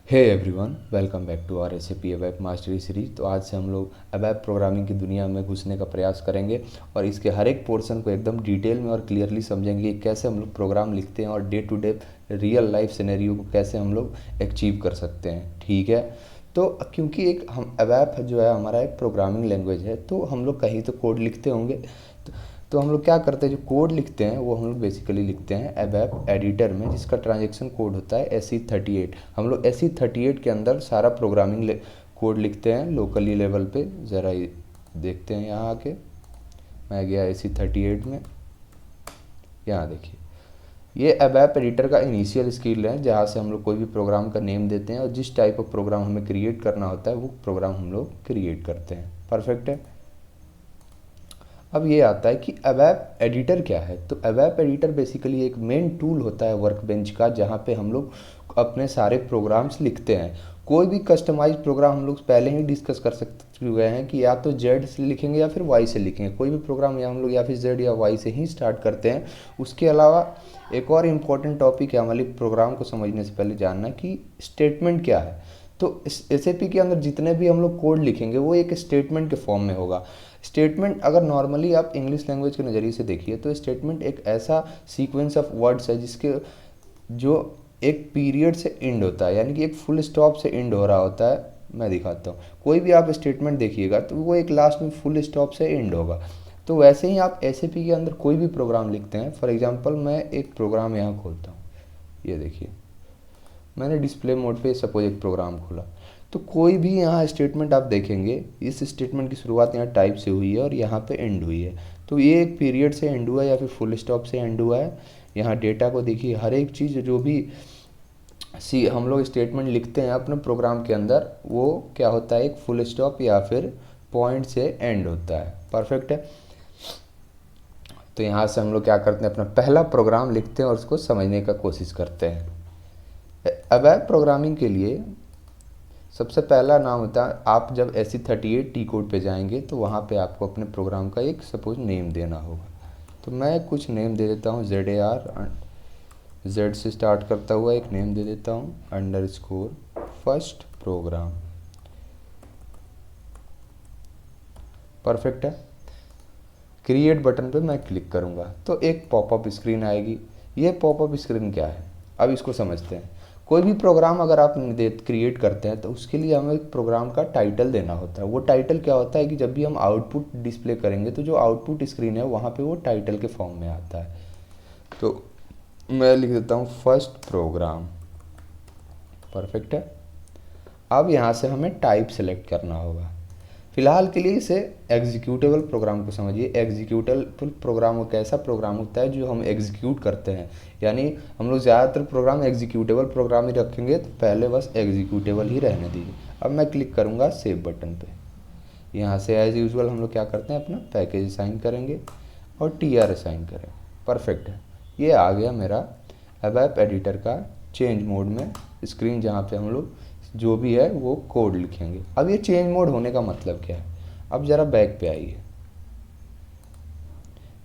Hey everyone, welcome back to our SAP ABAP mastery series. तो आज से हम लोग अबैप प्रोग्रामिंग की दुनिया में घुसने का प्रयास करेंगे और इसके हर एक पोर्शन को एकदम डिटेल में और क्लियरली समझेंगे कि कैसे हम लोग प्रोग्राम लिखते हैं और day to day real life scenario को कैसे हम लोग अचीव कर सकते हैं। ठीक है, तो क्योंकि एक हम अबैप जो है हमारा एक प्रोग्रामिंग लैंग्वेज है, तो हम लोग कहीं तो कोड लिखते होंगे। तो हम लोग क्या करते हैं, जो कोड लिखते हैं वो हम लोग बेसिकली लिखते हैं अबैप एडिटर में, जिसका ट्रांजैक्शन कोड होता है SE38। हम लोग SE38 के अंदर सारा प्रोग्रामिंग कोड लिखते हैं लोकली लेवल पे। ज़रा देखते हैं, यहाँ आके मैं गया SE38 में। यहाँ देखिए, ये अबैप एडिटर का इनिशियल स्किल है, जहाँ से हम लोग कोई भी प्रोग्राम का नेम देते हैं और जिस टाइप ऑफ प्रोग्राम हमें क्रिएट करना होता है वो प्रोग्राम हम लोग क्रिएट करते हैं। परफेक्ट है। अब ये आता है कि अबैप एडिटर क्या है। तो अबैप एडिटर बेसिकली एक मेन टूल होता है वर्कबेंच का, जहाँ पे हम लोग अपने सारे प्रोग्राम्स लिखते हैं। कोई भी कस्टमाइज प्रोग्राम हम लोग पहले ही डिस्कस कर सकते हुए हैं कि या तो जेड से लिखेंगे या फिर वाई से लिखेंगे। कोई भी प्रोग्राम या हम लोग या फिर जेड या वाई से ही स्टार्ट करते हैं। उसके अलावा एक और इम्पॉर्टेंट टॉपिक है हमारे प्रोग्राम को समझने से पहले जानना कि स्टेटमेंट क्या है। तो इस एसएपी के अंदर जितने भी हम लोग कोड लिखेंगे वो एक स्टेटमेंट के फॉर्म में होगा। स्टेटमेंट अगर नॉर्मली आप इंग्लिश लैंग्वेज के नज़रिए से देखिए तो स्टेटमेंट एक ऐसा सीक्वेंस ऑफ वर्ड्स है जिसके जो एक पीरियड से एंड होता है, यानी कि एक फुल स्टॉप से एंड हो रहा होता है। मैं दिखाता हूँ, कोई भी आप स्टेटमेंट देखिएगा तो वो एक लास्ट में फुल स्टॉप से एंड होगा। तो वैसे ही आप एसएपी के अंदर कोई भी प्रोग्राम लिखते हैं। फॉर एग्जांपल मैं एक प्रोग्राम यहाँ खोलता हूँ, ये देखिए मैंने डिस्प्ले मोड पे सपोज एक प्रोग्राम खोला। तो कोई भी यहाँ स्टेटमेंट आप देखेंगे, इस स्टेटमेंट की शुरुआत यहाँ टाइप से हुई है और यहाँ पे एंड हुई है। तो ये एक पीरियड से एंड हुआ है या फिर फुल स्टॉप से एंड हुआ है। यहाँ डेटा को देखिए, हर एक चीज़ जो भी हम लोग स्टेटमेंट लिखते हैं अपने प्रोग्राम के अंदर, वो क्या होता है, एक फुल स्टॉप या फिर पॉइंट से एंड होता है। परफेक्ट है। तो यहाँ से हम लोग क्या करते हैं, अपना पहला प्रोग्राम लिखते हैं और उसको समझने का कोशिश करते हैं। अबैप प्रोग्रामिंग के लिए सबसे पहला नाम होता है, आप जब SE38 टी कोड पे जाएंगे तो वहाँ पे आपको अपने प्रोग्राम का एक सपोज नेम देना होगा। तो मैं कुछ नेम दे देता हूँ, जेड से स्टार्ट करता हुआ एक नेम दे देता हूँ, अंडरस्कोर फर्स्ट प्रोग्राम। परफेक्ट है। क्रिएट बटन पे मैं क्लिक करूँगा तो एक पॉपअप स्क्रीन आएगी। ये पॉपअप स्क्रीन क्या है, अब इसको समझते हैं। कोई भी प्रोग्राम अगर आप क्रिएट करते हैं तो उसके लिए हमें प्रोग्राम का टाइटल देना होता है। वो टाइटल क्या होता है कि जब भी हम आउटपुट डिस्प्ले करेंगे तो जो आउटपुट स्क्रीन है वहाँ पे वो टाइटल के फॉर्म में आता है। तो मैं लिख देता हूँ फर्स्ट प्रोग्राम। परफेक्ट है। अब यहाँ से हमें टाइप सेलेक्ट करना होगा। फिलहाल के लिए इसे एग्जीक्यूटेबल प्रोग्राम को समझिए। एग्जीक्यूटेबल प्रोग्राम एक ऐसा प्रोग्राम होता है जो हम एग्जीक्यूट करते हैं, यानी हम लोग ज़्यादातर प्रोग्राम एग्जीक्यूटेबल प्रोग्राम ही रखेंगे, तो पहले बस एग्जीक्यूटेबल ही रहने दीजिए। अब मैं क्लिक करूँगा सेव बटन पे। यहाँ से एज यूजुअल हम लोग क्या करते हैं, अपना पैकेज असाइन करेंगे और TR असाइन करें। परफेक्ट है। ये आ गया मेरा अबैप एडिटर का चेंज मोड में स्क्रीन, जहाँ पे हम लोग जो भी है वो कोड लिखेंगे। अब ये चेंज मोड होने का मतलब क्या है, अब ज़रा बैक पे आइए।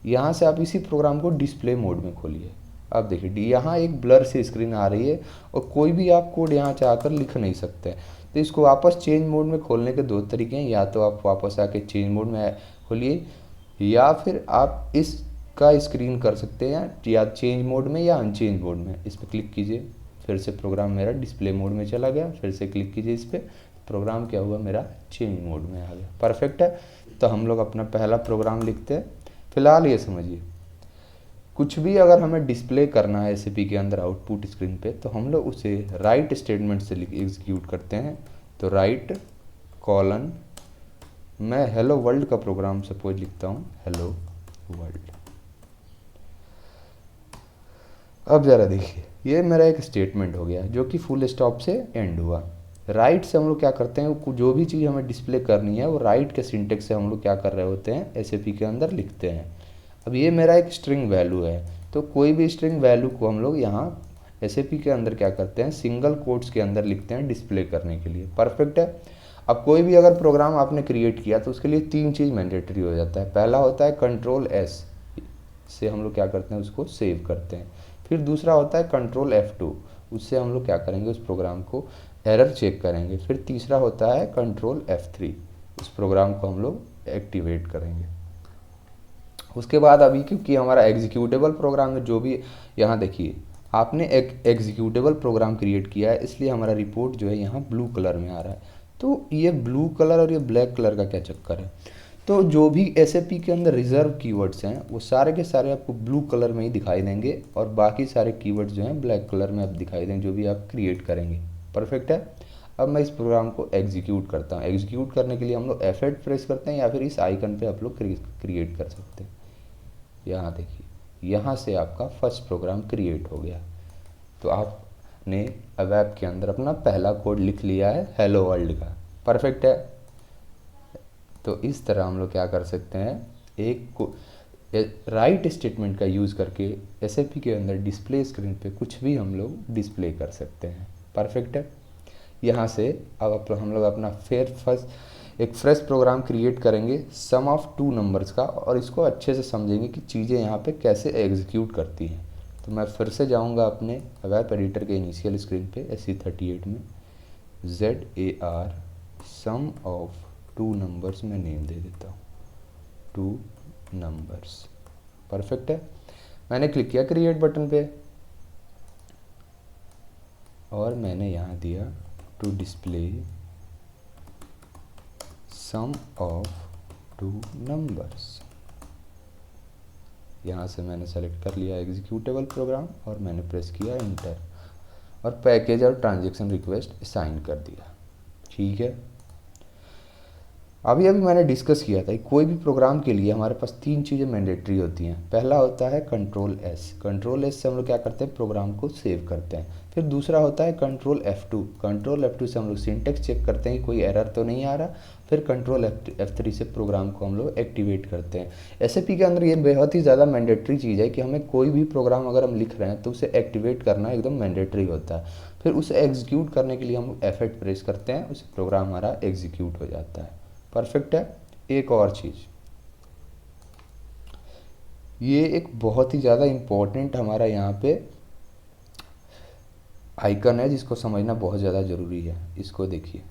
यहाँ से आप इसी प्रोग्राम को डिस्प्ले मोड में खोलिए। अब देखिए यहाँ एक ब्लर सी स्क्रीन आ रही है और कोई भी आप कोड यहाँ चाहकर लिख नहीं सकते। तो इसको वापस चेंज मोड में खोलने के दो तरीके हैं, या तो आप वापस आके चेंज मोड में खोलिए या फिर आप इसका स्क्रीन कर सकते हैं या चेंज मोड में या अनचेंज मोड में। इस पर क्लिक कीजिए, फिर से प्रोग्राम मेरा डिस्प्ले मोड में चला गया। फिर से क्लिक कीजिए इस पर, प्रोग्राम क्या हुआ, मेरा चेंज मोड में आ गया। परफेक्ट है। तो हम लोग अपना पहला प्रोग्राम लिखते हैं। फिलहाल ये समझिए, कुछ भी अगर हमें डिस्प्ले करना है एसएपी के अंदर आउटपुट स्क्रीन पे, तो हम लोग उसे राइट स्टेटमेंट से एग्जीक्यूट करते हैं। तो राइट कॉलन, मैं हेलो वर्ल्ड का प्रोग्राम सपोज लिखता हूँ, हेलो वर्ल्ड। अब ज़रा देखिए, ये मेरा एक स्टेटमेंट हो गया जो कि फुल स्टॉप से एंड हुआ। राइट से हम लोग क्या करते हैं, जो भी चीज़ हमें डिस्प्ले करनी है वो राइट के सिंटेक्स से हम लोग क्या कर रहे होते हैं, एसएपी के अंदर लिखते हैं। अब ये मेरा एक स्ट्रिंग वैल्यू है, तो कोई भी स्ट्रिंग वैल्यू को हम लोग यहाँ एसएपी के अंदर क्या करते हैं, सिंगल कोट्स के अंदर लिखते हैं डिस्प्ले करने के लिए। परफेक्ट है। अब कोई भी अगर प्रोग्राम आपने क्रिएट किया तो उसके लिए तीन चीज़ मैंडेटरी हो जाता है। पहला होता है Ctrl+S से हम लोग क्या करते हैं, उसको सेव करते हैं। फिर दूसरा होता है Ctrl+F2, उससे हम लोग क्या करेंगे, उस प्रोग्राम को एरर चेक करेंगे। फिर तीसरा होता है कंट्रोल F3, उस प्रोग्राम को हम लोग एक्टिवेट करेंगे। उसके बाद अभी क्योंकि हमारा एग्जीक्यूटेबल प्रोग्राम है, जो भी यहाँ देखिए आपने एक एग्जीक्यूटेबल प्रोग्राम क्रिएट किया है, इसलिए हमारा रिपोर्ट जो है यहाँ ब्लू कलर में आ रहा है। तो ये ब्लू कलर और ये ब्लैक कलर का क्या चक्कर है, तो जो भी SAP के अंदर रिजर्व कीवर्ड्स हैं वो सारे के सारे आपको ब्लू कलर में ही दिखाई देंगे और बाकी सारे कीवर्ड्स जो हैं ब्लैक कलर में आप दिखाई देंगे, जो भी आप क्रिएट करेंगे। परफेक्ट है। अब मैं इस प्रोग्राम को एग्जीक्यूट करता हूँ। एग्जीक्यूट करने के लिए हम लोग F8 प्रेस करते हैं या फिर इस आइकन पे आप लोग क्रिएट कर सकते हैं। यहाँ देखिए, यहाँ से आपका फर्स्ट प्रोग्राम क्रिएट हो गया। तो आपने अवेब के अंदर अपना पहला कोड लिख लिया है हेलो वर्ल्ड का। परफेक्ट है। तो इस तरह हम लोग क्या कर सकते हैं, एक को राइट स्टेटमेंट का यूज़ करके SAP के अंदर डिस्प्ले स्क्रीन पे कुछ भी हम लोग डिस्प्ले कर सकते हैं। परफेक्ट है। यहाँ से अब हम लोग अपना एक फ्रेश प्रोग्राम क्रिएट करेंगे सम ऑफ 2 नंबर्स का, और इसको अच्छे से समझेंगे कि चीज़ें यहाँ पे कैसे एग्जीक्यूट करती हैं। तो मैं फिर से जाऊँगा अपने वेब एडिटर के इनिशियल स्क्रीन पे SE38 में ZAR सम ऑफ 2 नंबर्स में नेम दे देता हूँ 2 नंबर्स। परफेक्ट है। मैंने क्लिक किया क्रिएट बटन पे और मैंने यहाँ दिया to display some of 2 numbers. यहाँ से मैंने सेलेक्ट कर लिया एग्जीक्यूटेबल प्रोग्राम और मैंने प्रेस किया इंटर और पैकेज और ट्रांजैक्शन रिक्वेस्ट असाइन कर दिया। ठीक है। अभी मैंने डिस्कस किया था कोई भी प्रोग्राम के लिए हमारे पास 3 चीज़ें मैंडेटरी होती हैं। पहला होता है कंट्रोल S। कंट्रोल S से हम लोग क्या करते हैं, प्रोग्राम को सेव करते हैं। फिर दूसरा होता है कंट्रोल F2। कंट्रोल F2 से हम लोग सिंटेक्स चेक करते हैं कि कोई एरर तो नहीं आ रहा। फिर कंट्रोल F3 से प्रोग्राम को हम लोग एक्टिवेट करते हैं। SAP के अंदर ये बहुत ही ज़्यादा मैंडेटरी चीज़ है कि हमें कोई भी प्रोग्राम अगर हम लिख रहे हैं तो उसे एक्टिवेट करना एकदम मैंडेटरी होता है। फिर उसे एग्जीक्यूट करने के लिए हम F8 प्रेस करते हैं, उसे प्रोग्राम हमारा एग्जीक्यूट हो जाता है। परफेक्ट है। एक और चीज़, ये एक बहुत ही ज़्यादा इम्पोर्टेंट हमारा यहाँ पे आइकन है जिसको समझना बहुत ज़्यादा ज़रूरी है। इसको देखिए,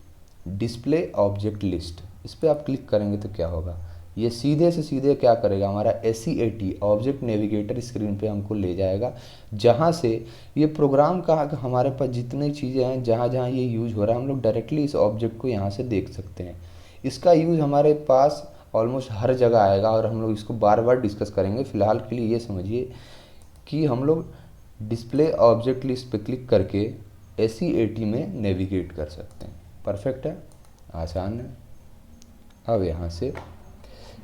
डिस्प्ले ऑब्जेक्ट लिस्ट, इस पर आप क्लिक करेंगे तो क्या होगा, ये सीधे से सीधे क्या करेगा, हमारा SEAT ऑब्जेक्ट नेविगेटर स्क्रीन पे हमको ले जाएगा, जहाँ से ये प्रोग्राम का हमारे पास जितनी चीज़ें हैं जहाँ जहाँ ये यूज़ हो रहा है हम लोग डायरेक्टली इस ऑब्जेक्ट को यहाँ से देख सकते हैं। इसका यूज़ हमारे पास ऑलमोस्ट हर जगह आएगा और हम लोग इसको बार बार डिस्कस करेंगे। फ़िलहाल के लिए ये समझिए कि हम लोग डिस्प्ले ऑब्जेक्ट लिस्ट पे क्लिक करके SEAT में नेविगेट कर सकते हैं। परफेक्ट है, आसान है। अब यहाँ से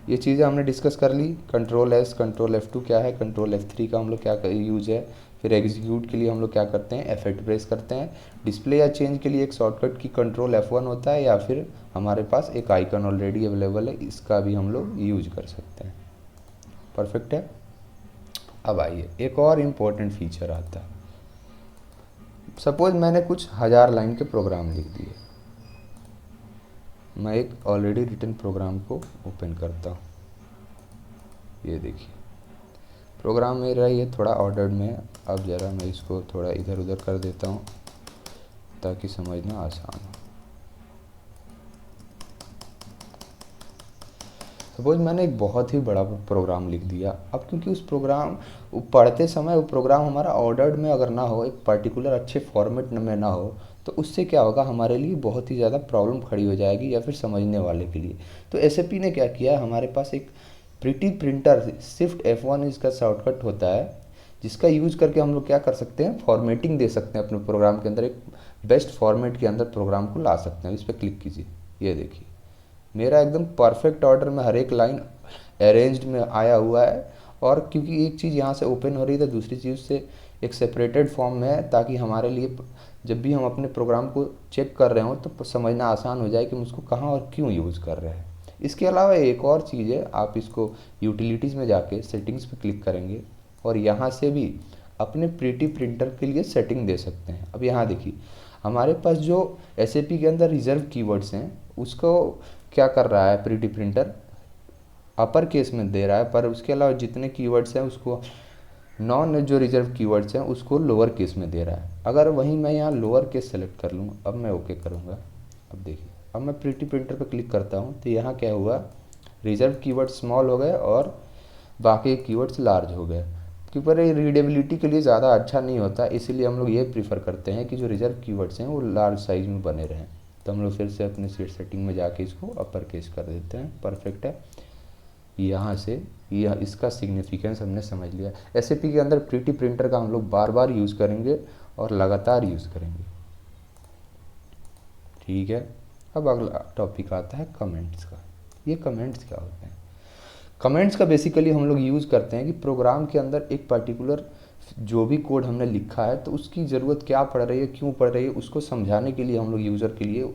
ये चीज़ें हमने डिस्कस कर ली। कंट्रोल S, कंट्रोल F2 क्या है, कंट्रोल F3 का हम लोग क्या यूज़ है। फिर एग्जीक्यूट के लिए हम लोग क्या करते हैं, F8 प्रेस करते हैं। डिस्प्ले या चेंज के लिए एक शॉर्टकट की कंट्रोल F1 होता है, या फिर हमारे पास एक आइकन ऑलरेडी अवेलेबल है, इसका भी हम लोग यूज कर सकते हैं। परफेक्ट है। अब आइए एक और इम्पोर्टेंट फीचर आता है। सपोज मैंने कुछ 1000 लाइन के प्रोग्राम लिख दिए। मैं एक ऑलरेडी रिटन प्रोग्राम को ओपन करता हूँ। ये देखिए प्रोग्राम मेरा ये थोड़ा ऑर्डर्ड में है। अब ज़रा मैं इसको थोड़ा इधर उधर कर देता हूँ ताकि समझना आसान हो। सपोज मैंने एक बहुत ही बड़ा प्रोग्राम लिख दिया। अब क्योंकि उस प्रोग्राम पढ़ते समय वो प्रोग्राम हमारा ऑर्डर्ड में अगर ना हो, एक पर्टिकुलर अच्छे फॉर्मेट में ना हो, तो उससे क्या होगा, हमारे लिए बहुत ही ज़्यादा प्रॉब्लम खड़ी हो जाएगी या फिर समझने वाले के लिए। तो SAP ने क्या किया, हमारे पास एक प्रिटी प्रिंटर शिफ्ट F1 इसका शॉर्टकट होता है, जिसका यूज करके हम लोग क्या कर सकते हैं, फॉर्मेटिंग दे सकते हैं अपने प्रोग्राम के अंदर, एक बेस्ट फॉर्मेट के अंदर प्रोग्राम को ला सकते हैं। इस पर क्लिक कीजिए, ये देखिए मेरा एकदम परफेक्ट ऑर्डर में हर एक लाइन अरेंज्ड में आया हुआ है। और क्योंकि एक चीज़ यहाँ से ओपन हो रही है तो दूसरी चीज़ से एक सेपरेटेड फॉर्म में है, ताकि हमारे लिए जब भी हम अपने प्रोग्राम को चेक कर रहे हो तो समझना आसान हो जाए कि हम उसको कहाँ और क्यों यूज़ कर रहे हैं। इसके अलावा एक और चीज़ है, आप इसको यूटिलिटीज़ में जाके सेटिंग्स पे क्लिक करेंगे और यहाँ से भी अपने प्रिटी प्रिंटर के लिए सेटिंग दे सकते हैं। अब यहाँ देखिए हमारे पास जो SAP के अंदर रिजर्व कीवर्ड्स हैं उसको क्या कर रहा है, प्रिटी प्रिंटर अपर केस में दे रहा है, पर उसके अलावा जितने कीवर्ड्स हैं उसको नॉन जो रिजर्व कीवर्ड्स हैं उसको लोअर केस में दे रहा है। अगर वहीं मैं यहाँ लोअर केस सेलेक्ट कर लूँ, अब मैं ओके करूँगा, अब देखिए अब मैं प्रिटी प्रिंटर पर क्लिक करता हूँ तो यहाँ क्या हुआ, रिजर्व कीवर्ड स्मॉल हो गए और बाकी कीवर्ड्स लार्ज हो गए। क्योंकि ये रीडेबिलिटी के लिए ज़्यादा अच्छा नहीं होता, इसीलिए हम लोग ये प्रीफर करते हैं कि जो रिजर्व कीवर्ड्स हैं वो लार्ज साइज में बने रहें। तो हम लोग फिर से अपने सीट सेटिंग में जाके इसको अपर केस कर देते हैं, परफेक्ट है। यहाँ से यह इसका सिग्निफिकेंस हमने समझ लिया। एसएपी के अंदर प्रिटी प्रिंटर का हम लोग बार बार यूज़ करेंगे और लगातार यूज़ करेंगे, ठीक है। अब अगला टॉपिक आता है कमेंट्स का। ये कमेंट्स क्या होते हैं? कमेंट्स का बेसिकली हम लोग यूज़ करते हैं कि प्रोग्राम के अंदर एक पर्टिकुलर जो भी कोड हमने लिखा है तो उसकी ज़रूरत क्या पड़ रही है, क्यों पड़ रही है, उसको समझाने के लिए हम लोग यूज़र के लिए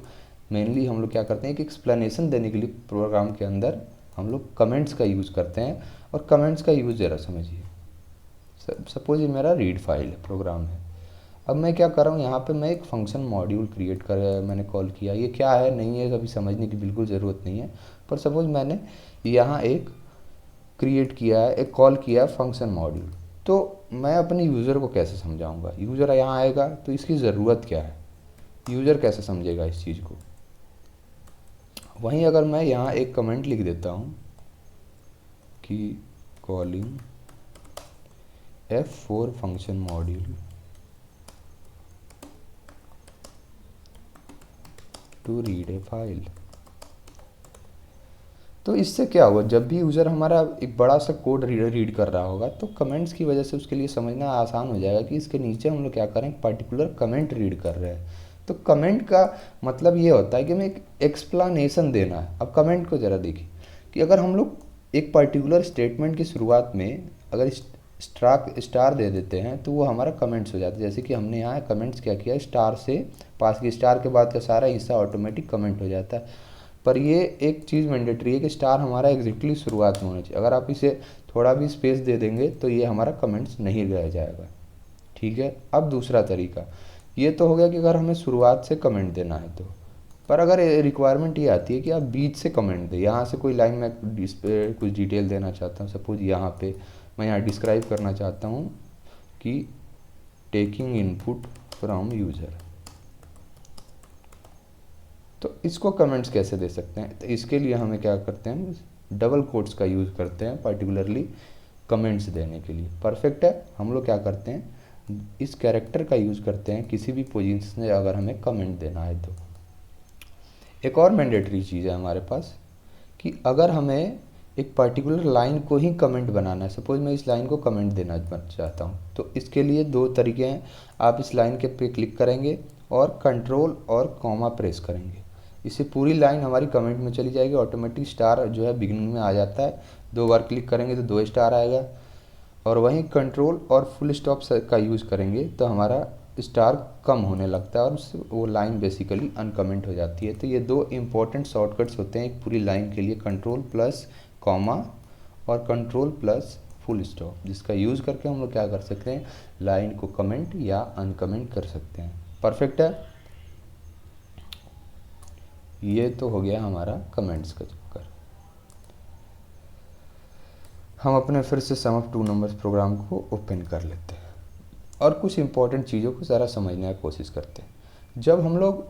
मेनली हम लोग क्या करते हैं कि एक्सप्लेनेशन देने के लिए प्रोग्राम के अंदर हम लोग कमेंट्स का यूज़ करते हैं। और कमेंट्स का यूज़ ज़रा समझिए। सपोज ये मेरा रीड फाइल है, प्रोग्राम है। अब मैं क्या कर रहा हूँ, यहाँ पे मैं एक फंक्शन मॉड्यूल क्रिएट कर मैंने कॉल किया। ये क्या है नहीं है कभी समझने की बिल्कुल ज़रूरत नहीं है, पर सपोज मैंने यहाँ एक क्रिएट किया है, एक कॉल किया है फंक्शन मॉड्यूल। तो मैं अपने यूज़र को कैसे समझाऊंगा? यूज़र यहाँ आएगा तो इसकी ज़रूरत क्या है, यूज़र कैसे समझेगा इस चीज़ को? वहीं अगर मैं यहाँ एक कमेंट लिख देता हूँ कि calling F4 function module to read A file, तो इससे क्या हुआ, जब भी यूज़र हमारा एक बड़ा सा कोड रीड कर रहा होगा तो कमेंट्स की वजह से उसके लिए समझना आसान हो जाएगा कि इसके नीचे हम लोग क्या करें, पर्टिकुलर कमेंट रीड कर रहे हैं। तो कमेंट का मतलब ये होता है कि हमें एक एक्सप्लेनेशन देना है। अब कमेंट को ज़रा देखिए कि अगर हम लोग एक पर्टिकुलर स्टेटमेंट की शुरुआत में अगर स्टार दे देते हैं तो वो हमारा कमेंट्स हो जाता है। जैसे कि हमने यहाँ कमेंट्स क्या किया, स्टार से पास की, स्टार के बाद का सारा हिस्सा ऑटोमेटिक कमेंट हो जाता है। पर ये एक चीज़ मैंडेटरी है कि स्टार हमारा एग्जैक्टली शुरुआत में होना चाहिए। अगर आप इसे थोड़ा भी स्पेस दे देंगे तो ये हमारा कमेंट्स नहीं रह जाएगा, ठीक है। अब दूसरा तरीका ये तो हो गया कि अगर हमें शुरुआत से कमेंट देना है तो, पर अगर रिक्वायरमेंट ये आती है कि आप बीच से कमेंट दें, यहाँ से कोई लाइन में इस पर कुछ डिटेल देना चाहता हूँ, सपोज यहाँ पे मैं यहाँ डिस्क्राइब करना चाहता हूँ कि टेकिंग इनपुट फ्रॉम यूज़र, तो इसको कमेंट्स कैसे दे सकते हैं? तो इसके लिए हमें क्या करते हैं, डबल कोट्स का यूज़ करते हैं पर्टिकुलरली कमेंट्स देने के लिए, परफेक्ट है। हम लोग क्या करते हैं, इस कैरेक्टर का यूज़ करते हैं किसी भी पोजीशन में अगर हमें कमेंट देना है तो। एक और मैंडेटरी चीज़ है हमारे पास कि अगर हमें एक पर्टिकुलर लाइन को ही कमेंट बनाना है, सपोज मैं इस लाइन को कमेंट देना चाहता हूँ, तो इसके लिए दो तरीके हैं। आप इस लाइन के पे क्लिक करेंगे और कंट्रोल और कॉमा प्रेस करेंगे, इससे पूरी लाइन हमारी कमेंट में चली जाएगी। ऑटोमेटिक स्टार जो है बिगिनिंग में आ जाता है, दो बार क्लिक करेंगे तो 2 स्टार आएगा। और वहीं कंट्रोल और फुल स्टॉप का यूज़ करेंगे तो हमारा स्टार कम होने लगता है और उससे वो लाइन बेसिकली अनकमेंट हो जाती है। तो ये दो इम्पोर्टेंट शॉर्टकट्स होते हैं एक पूरी लाइन के लिए, कंट्रोल प्लस कॉमा और कंट्रोल प्लस फुल स्टॉप, जिसका यूज़ करके हम लोग क्या कर सकते हैं, लाइन को कमेंट या अनकमेंट कर सकते हैं, परफेक्ट है। ये तो हो गया हमारा कमेंट्स का चक्कर। हम अपने फिर से सम ऑफ 2 नंबर्स प्रोग्राम को ओपन कर लेते हैं और कुछ इंपॉर्टेंट चीज़ों को ज़रा समझने की कोशिश करते हैं। जब हम लोग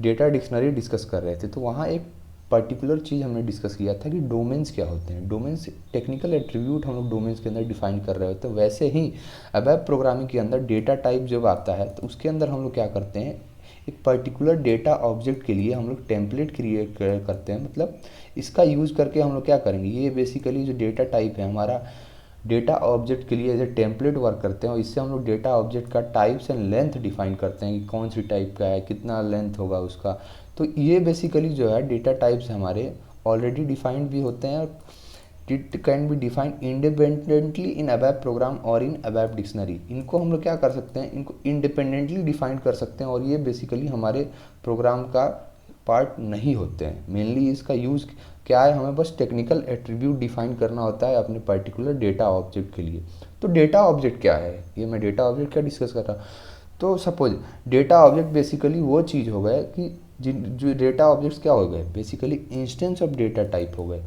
डेटा डिक्शनरी डिस्कस कर रहे थे तो वहाँ एक पर्टिकुलर चीज़ हमने डिस्कस किया था कि डोमेन्स क्या होते हैं। डोमेन्स टेक्निकल एट्रीब्यूट हम लोग डोमेन्स के अंदर डिफाइन कर रहे होते हैं। वैसे ही अबैप प्रोग्रामिंग के अंदर डेटा टाइप जब आता है तो उसके अंदर हम लोग क्या करते हैं, एक पर्टिकुलर डेटा ऑब्जेक्ट के लिए हम लोग टेम्पलेट क्रिएट करते हैं। मतलब इसका यूज़ करके हम लोग क्या करेंगे, ये बेसिकली जो डेटा टाइप है हमारा डेटा ऑब्जेक्ट के लिए एज ए टेम्पलेट वर्क करते हैं और इससे हम लोग डेटा ऑब्जेक्ट का टाइप्स एंड लेंथ डिफाइन करते हैं कि कौन सी टाइप का है, कितना लेंथ होगा उसका। तो ये बेसिकली जो है डेटा टाइप्स हमारे ऑलरेडी डिफाइंड भी होते हैं और it can be defined independently in ABAP program और इन अबैप डिक्शनरी। इनको हम लोग क्या कर सकते हैं, इनको इंडिपेंडेंटली डिफाइन कर सकते हैं और ये बेसिकली हमारे प्रोग्राम का पार्ट नहीं होते हैं। मेनली इसका यूज़ क्या है, हमें बस टेक्निकल एट्रीब्यूट डिफाइन करना होता है अपने पर्टिकुलर डेटा ऑब्जेक्ट के लिए। तो डेटा ऑब्जेक्ट क्या है, ये मैं डेटा ऑब्जेक्ट क्या डिस्कस कर रहा हूँ। तो सपोज डेटा ऑब्जेक्ट बेसिकली वो चीज़ हो गए कि जो डेटा ऑब्जेक्ट्स क्या हो गए, basically instance of data type हो गए।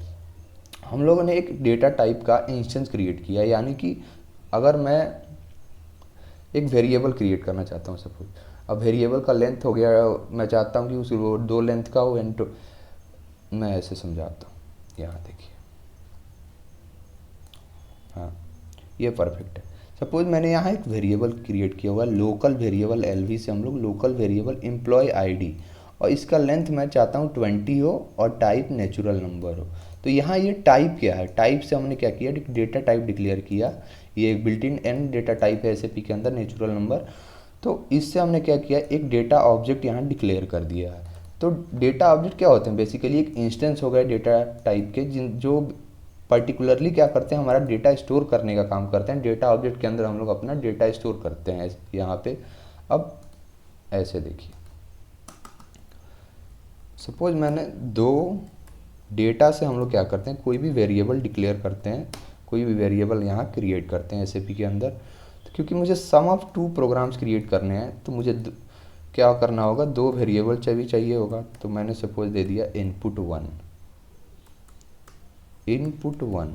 हम लोगों ने एक डेटा टाइप का इंस्टेंस क्रिएट किया, यानी कि अगर मैं एक वेरिएबल क्रिएट करना चाहता हूँ सपोज। अब वेरिएबल का लेंथ हो गया, मैं चाहता हूँ कि उस वो 2 लेंथ का हो एंड मैं ऐसे समझाता हूँ, यहाँ देखिए, हाँ ये परफेक्ट है। सपोज मैंने यहाँ एक वेरिएबल क्रिएट किया हुआ है, लोकल वेरिएबल एलवी से हम लोग लोकल वेरिएबल एम्प्लॉय आईडी, और इसका लेंथ मैं चाहता हूँ 20 हो और टाइप नेचुरल नंबर हो। तो यहाँ ये टाइप क्या है, टाइप से हमने क्या किया, एक डेटा टाइप डिक्लेयर किया। ये एक built in an data type है एसएपी के अंदर, नेचुरल नंबर। तो इससे हमने क्या किया, एक डेटा ऑब्जेक्ट यहाँ डिक्लेयर कर दिया है। तो डेटा ऑब्जेक्ट क्या होते हैं, बेसिकली एक इंस्टेंस हो गया डेटा टाइप के, जो पर्टिकुलरली क्या करते हैं, हमारा डेटा स्टोर करने का काम करते हैं। डेटा ऑब्जेक्ट के अंदर हम लोग अपना डेटा स्टोर करते हैं यहाँ पे। अब ऐसे देखिए, सपोज मैंने 2 डेटा से हम लोग क्या करते हैं, कोई भी वेरिएबल डिक्लेयर करते हैं, कोई भी वेरिएबल यहाँ क्रिएट करते हैं एसएपी के अंदर। तो क्योंकि मुझे सम ऑफ 2 प्रोग्राम्स क्रिएट करने हैं, तो मुझे क्या करना होगा, 2 वेरिएबल चाहिए होगा। तो मैंने सपोज दे दिया इनपुट 1,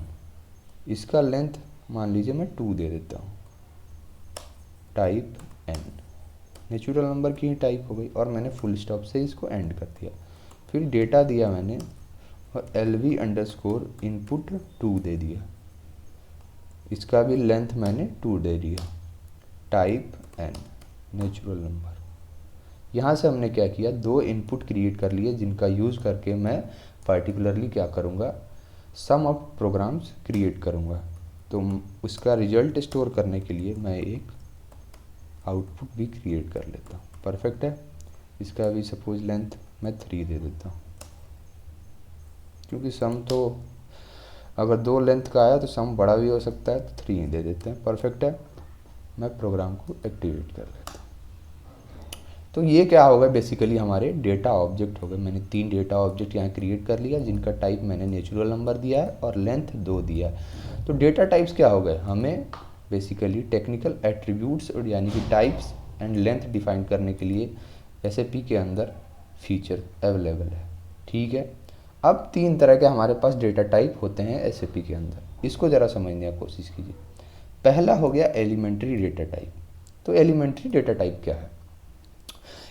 इसका लेंथ मान लीजिए मैं 2 दे देता हूँ, टाइप n, नेचुरल नंबर की ही टाइप हो गई, और मैंने फुल स्टॉप से इसको एंड कर दिया। फिर डेटा दिया मैंने और एलवी अंडरस्कोर इनपुट 2 दे दिया, इसका भी लेंथ मैंने 2 दे दिया, टाइप n, नेचुरल नंबर। यहाँ से हमने क्या किया, 2 इनपुट क्रिएट कर लिए जिनका यूज़ करके मैं पर्टिकुलरली क्या करूँगा, सम ऑफ प्रोग्राम्स क्रिएट करूँगा। तो उसका रिजल्ट स्टोर करने के लिए मैं एक आउटपुट भी क्रिएट कर लेता हूँ। परफेक्ट है। इसका भी सपोज लेंथ मैं 3 दे देता हूँ, क्योंकि सम तो अगर 2 लेंथ का आया तो सम बड़ा भी हो सकता है, तो 3 दे देते हैं। परफेक्ट है। मैं प्रोग्राम को एक्टिवेट कर लेता हूँ। तो ये क्या होगा, बेसिकली हमारे डेटा ऑब्जेक्ट हो गए। मैंने 3 डेटा ऑब्जेक्ट यहाँ क्रिएट कर लिया, जिनका टाइप मैंने नेचुरल नंबर दिया है और लेंथ 2 दिया है। तो डेटा टाइप्स क्या हो गए, हमें बेसिकली टेक्निकल एट्रीब्यूट्स और यानी कि टाइप्स एंड लेंथ डिफाइन करने के लिए एसएपी के अंदर फीचर अवेलेबल है। ठीक है। अब 3 तरह के हमारे पास डेटा टाइप होते हैं एसएपी के अंदर, इसको ज़रा समझने की कोशिश कीजिए। पहला हो गया एलिमेंट्री डेटा टाइप। तो एलिमेंट्री डेटा टाइप क्या है,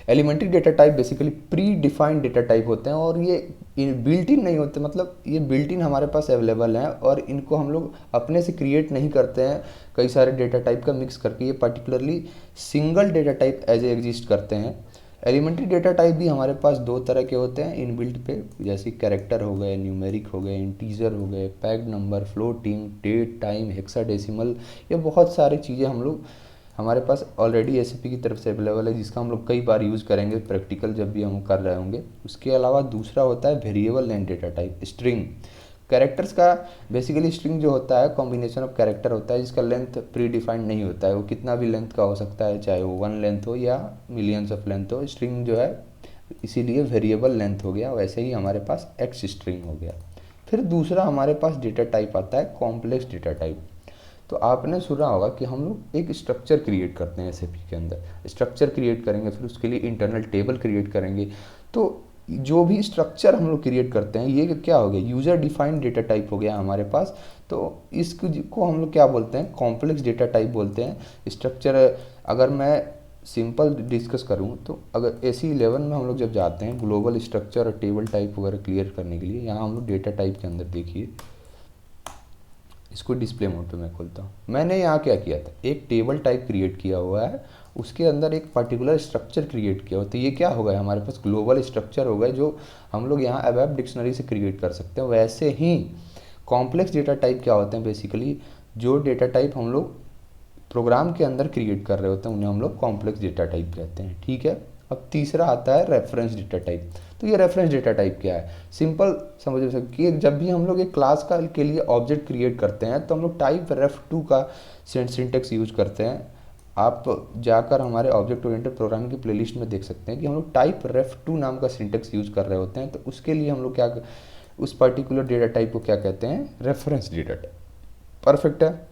elementary data type basically predefined data type होते हैं, और ये बिल्ट इन नहीं होते, मतलब ये बिल्ट इन हमारे पास अवेलेबल हैं और इनको हम लोग अपने से क्रिएट नहीं करते हैं कई सारे डेटा टाइप का मिक्स करके। ये particularly single data type as a exist करते हैं। एलिमेंट्री डेटा टाइप भी हमारे पास 2 तरह के होते हैं इन बिल्ट पे, जैसे कैरेक्टर हो गए, न्यूमेरिक हो गए, इंटीजर हो गए, packed number, floating, date, time, hexadecimal. ये बहुत सारी चीज़ें हम लोग हमारे पास ऑलरेडी एसएपी की तरफ से अवेलेबल है, जिसका हम लोग कई बार यूज़ करेंगे प्रैक्टिकल जब भी हम कर रहे होंगे। उसके अलावा दूसरा होता है variable length data type, string. Characters का बेसिकली स्ट्रिंग जो होता है कॉम्बिनेशन ऑफ कैरेक्टर होता है, जिसका लेंथ प्री डिफाइंड नहीं होता है, वो कितना भी लेंथ का हो सकता है, चाहे वो 1 लेंथ हो या मिलियंस ऑफ लेंथ हो। स्ट्रिंग जो है इसीलिए वेरिएबल लेंथ हो गया, वैसे ही हमारे पास एक्स स्ट्रिंग हो गया। फिर दूसरा हमारे पास डेटा टाइप आता है कॉम्प्लेक्स डेटा टाइप। तो आपने सुना होगा कि हम लोग एक स्ट्रक्चर क्रिएट करते हैं एसएपी के अंदर, स्ट्रक्चर क्रिएट करेंगे, फिर उसके लिए इंटरनल टेबल क्रिएट करेंगे। तो जो भी स्ट्रक्चर हम लोग क्रिएट करते हैं, ये क्या हो गया, यूज़र डिफाइंड डेटा टाइप हो गया हमारे पास। तो इसको हम लोग क्या बोलते हैं, कॉम्प्लेक्स डेटा टाइप बोलते हैं। स्ट्रक्चर अगर मैं सिंपल डिस्कस करूं तो अगर AC11 में हम लोग जब जाते हैं ग्लोबल स्ट्रक्चर और टेबल टाइप वगैरह क्लियर करने के लिए, यहाँ हम लोग डेटा टाइप के अंदर देखिए, इसको डिस्प्ले मोड पे मैं खोलता हूँ। मैंने यहाँ क्या किया था, एक टेबल टाइप क्रिएट किया हुआ है, उसके अंदर एक पर्टिकुलर स्ट्रक्चर क्रिएट किया हुआ। तो ये क्या हो गया, हमारे पास ग्लोबल स्ट्रक्चर हो गया, जो हम लोग यहाँ अबैप डिक्शनरी से क्रिएट कर सकते हैं। वैसे ही कॉम्प्लेक्स डेटा टाइप क्या होते हैं, बेसिकली जो डेटा टाइप हम लोग प्रोग्राम के अंदर क्रिएट कर रहे होते हैं उन्हें हम लोग कॉम्प्लेक्स डेटा टाइप कहते हैं। ठीक है। अब तीसरा आता है रेफरेंस डेटा टाइप। तो ये रेफरेंस डेटा टाइप क्या है, सिंपल समझ सकते कि जब भी हम लोग एक क्लास का के लिए ऑब्जेक्ट क्रिएट करते हैं तो हम लोग टाइप ref2 का सिंटेक्स यूज करते हैं। आप जाकर हमारे ऑब्जेक्ट ओरिएंटेड प्रोग्रामिंग की प्लेलिस्ट में देख सकते हैं कि हम लोग टाइप ref2 नाम का सिंटेक्स यूज कर रहे होते हैं। तो उसके लिए हम लोग क्या, उस पर्टिकुलर डेटा टाइप को क्या कहते हैं, रेफरेंस डेटा टाइप। परफेक्ट है।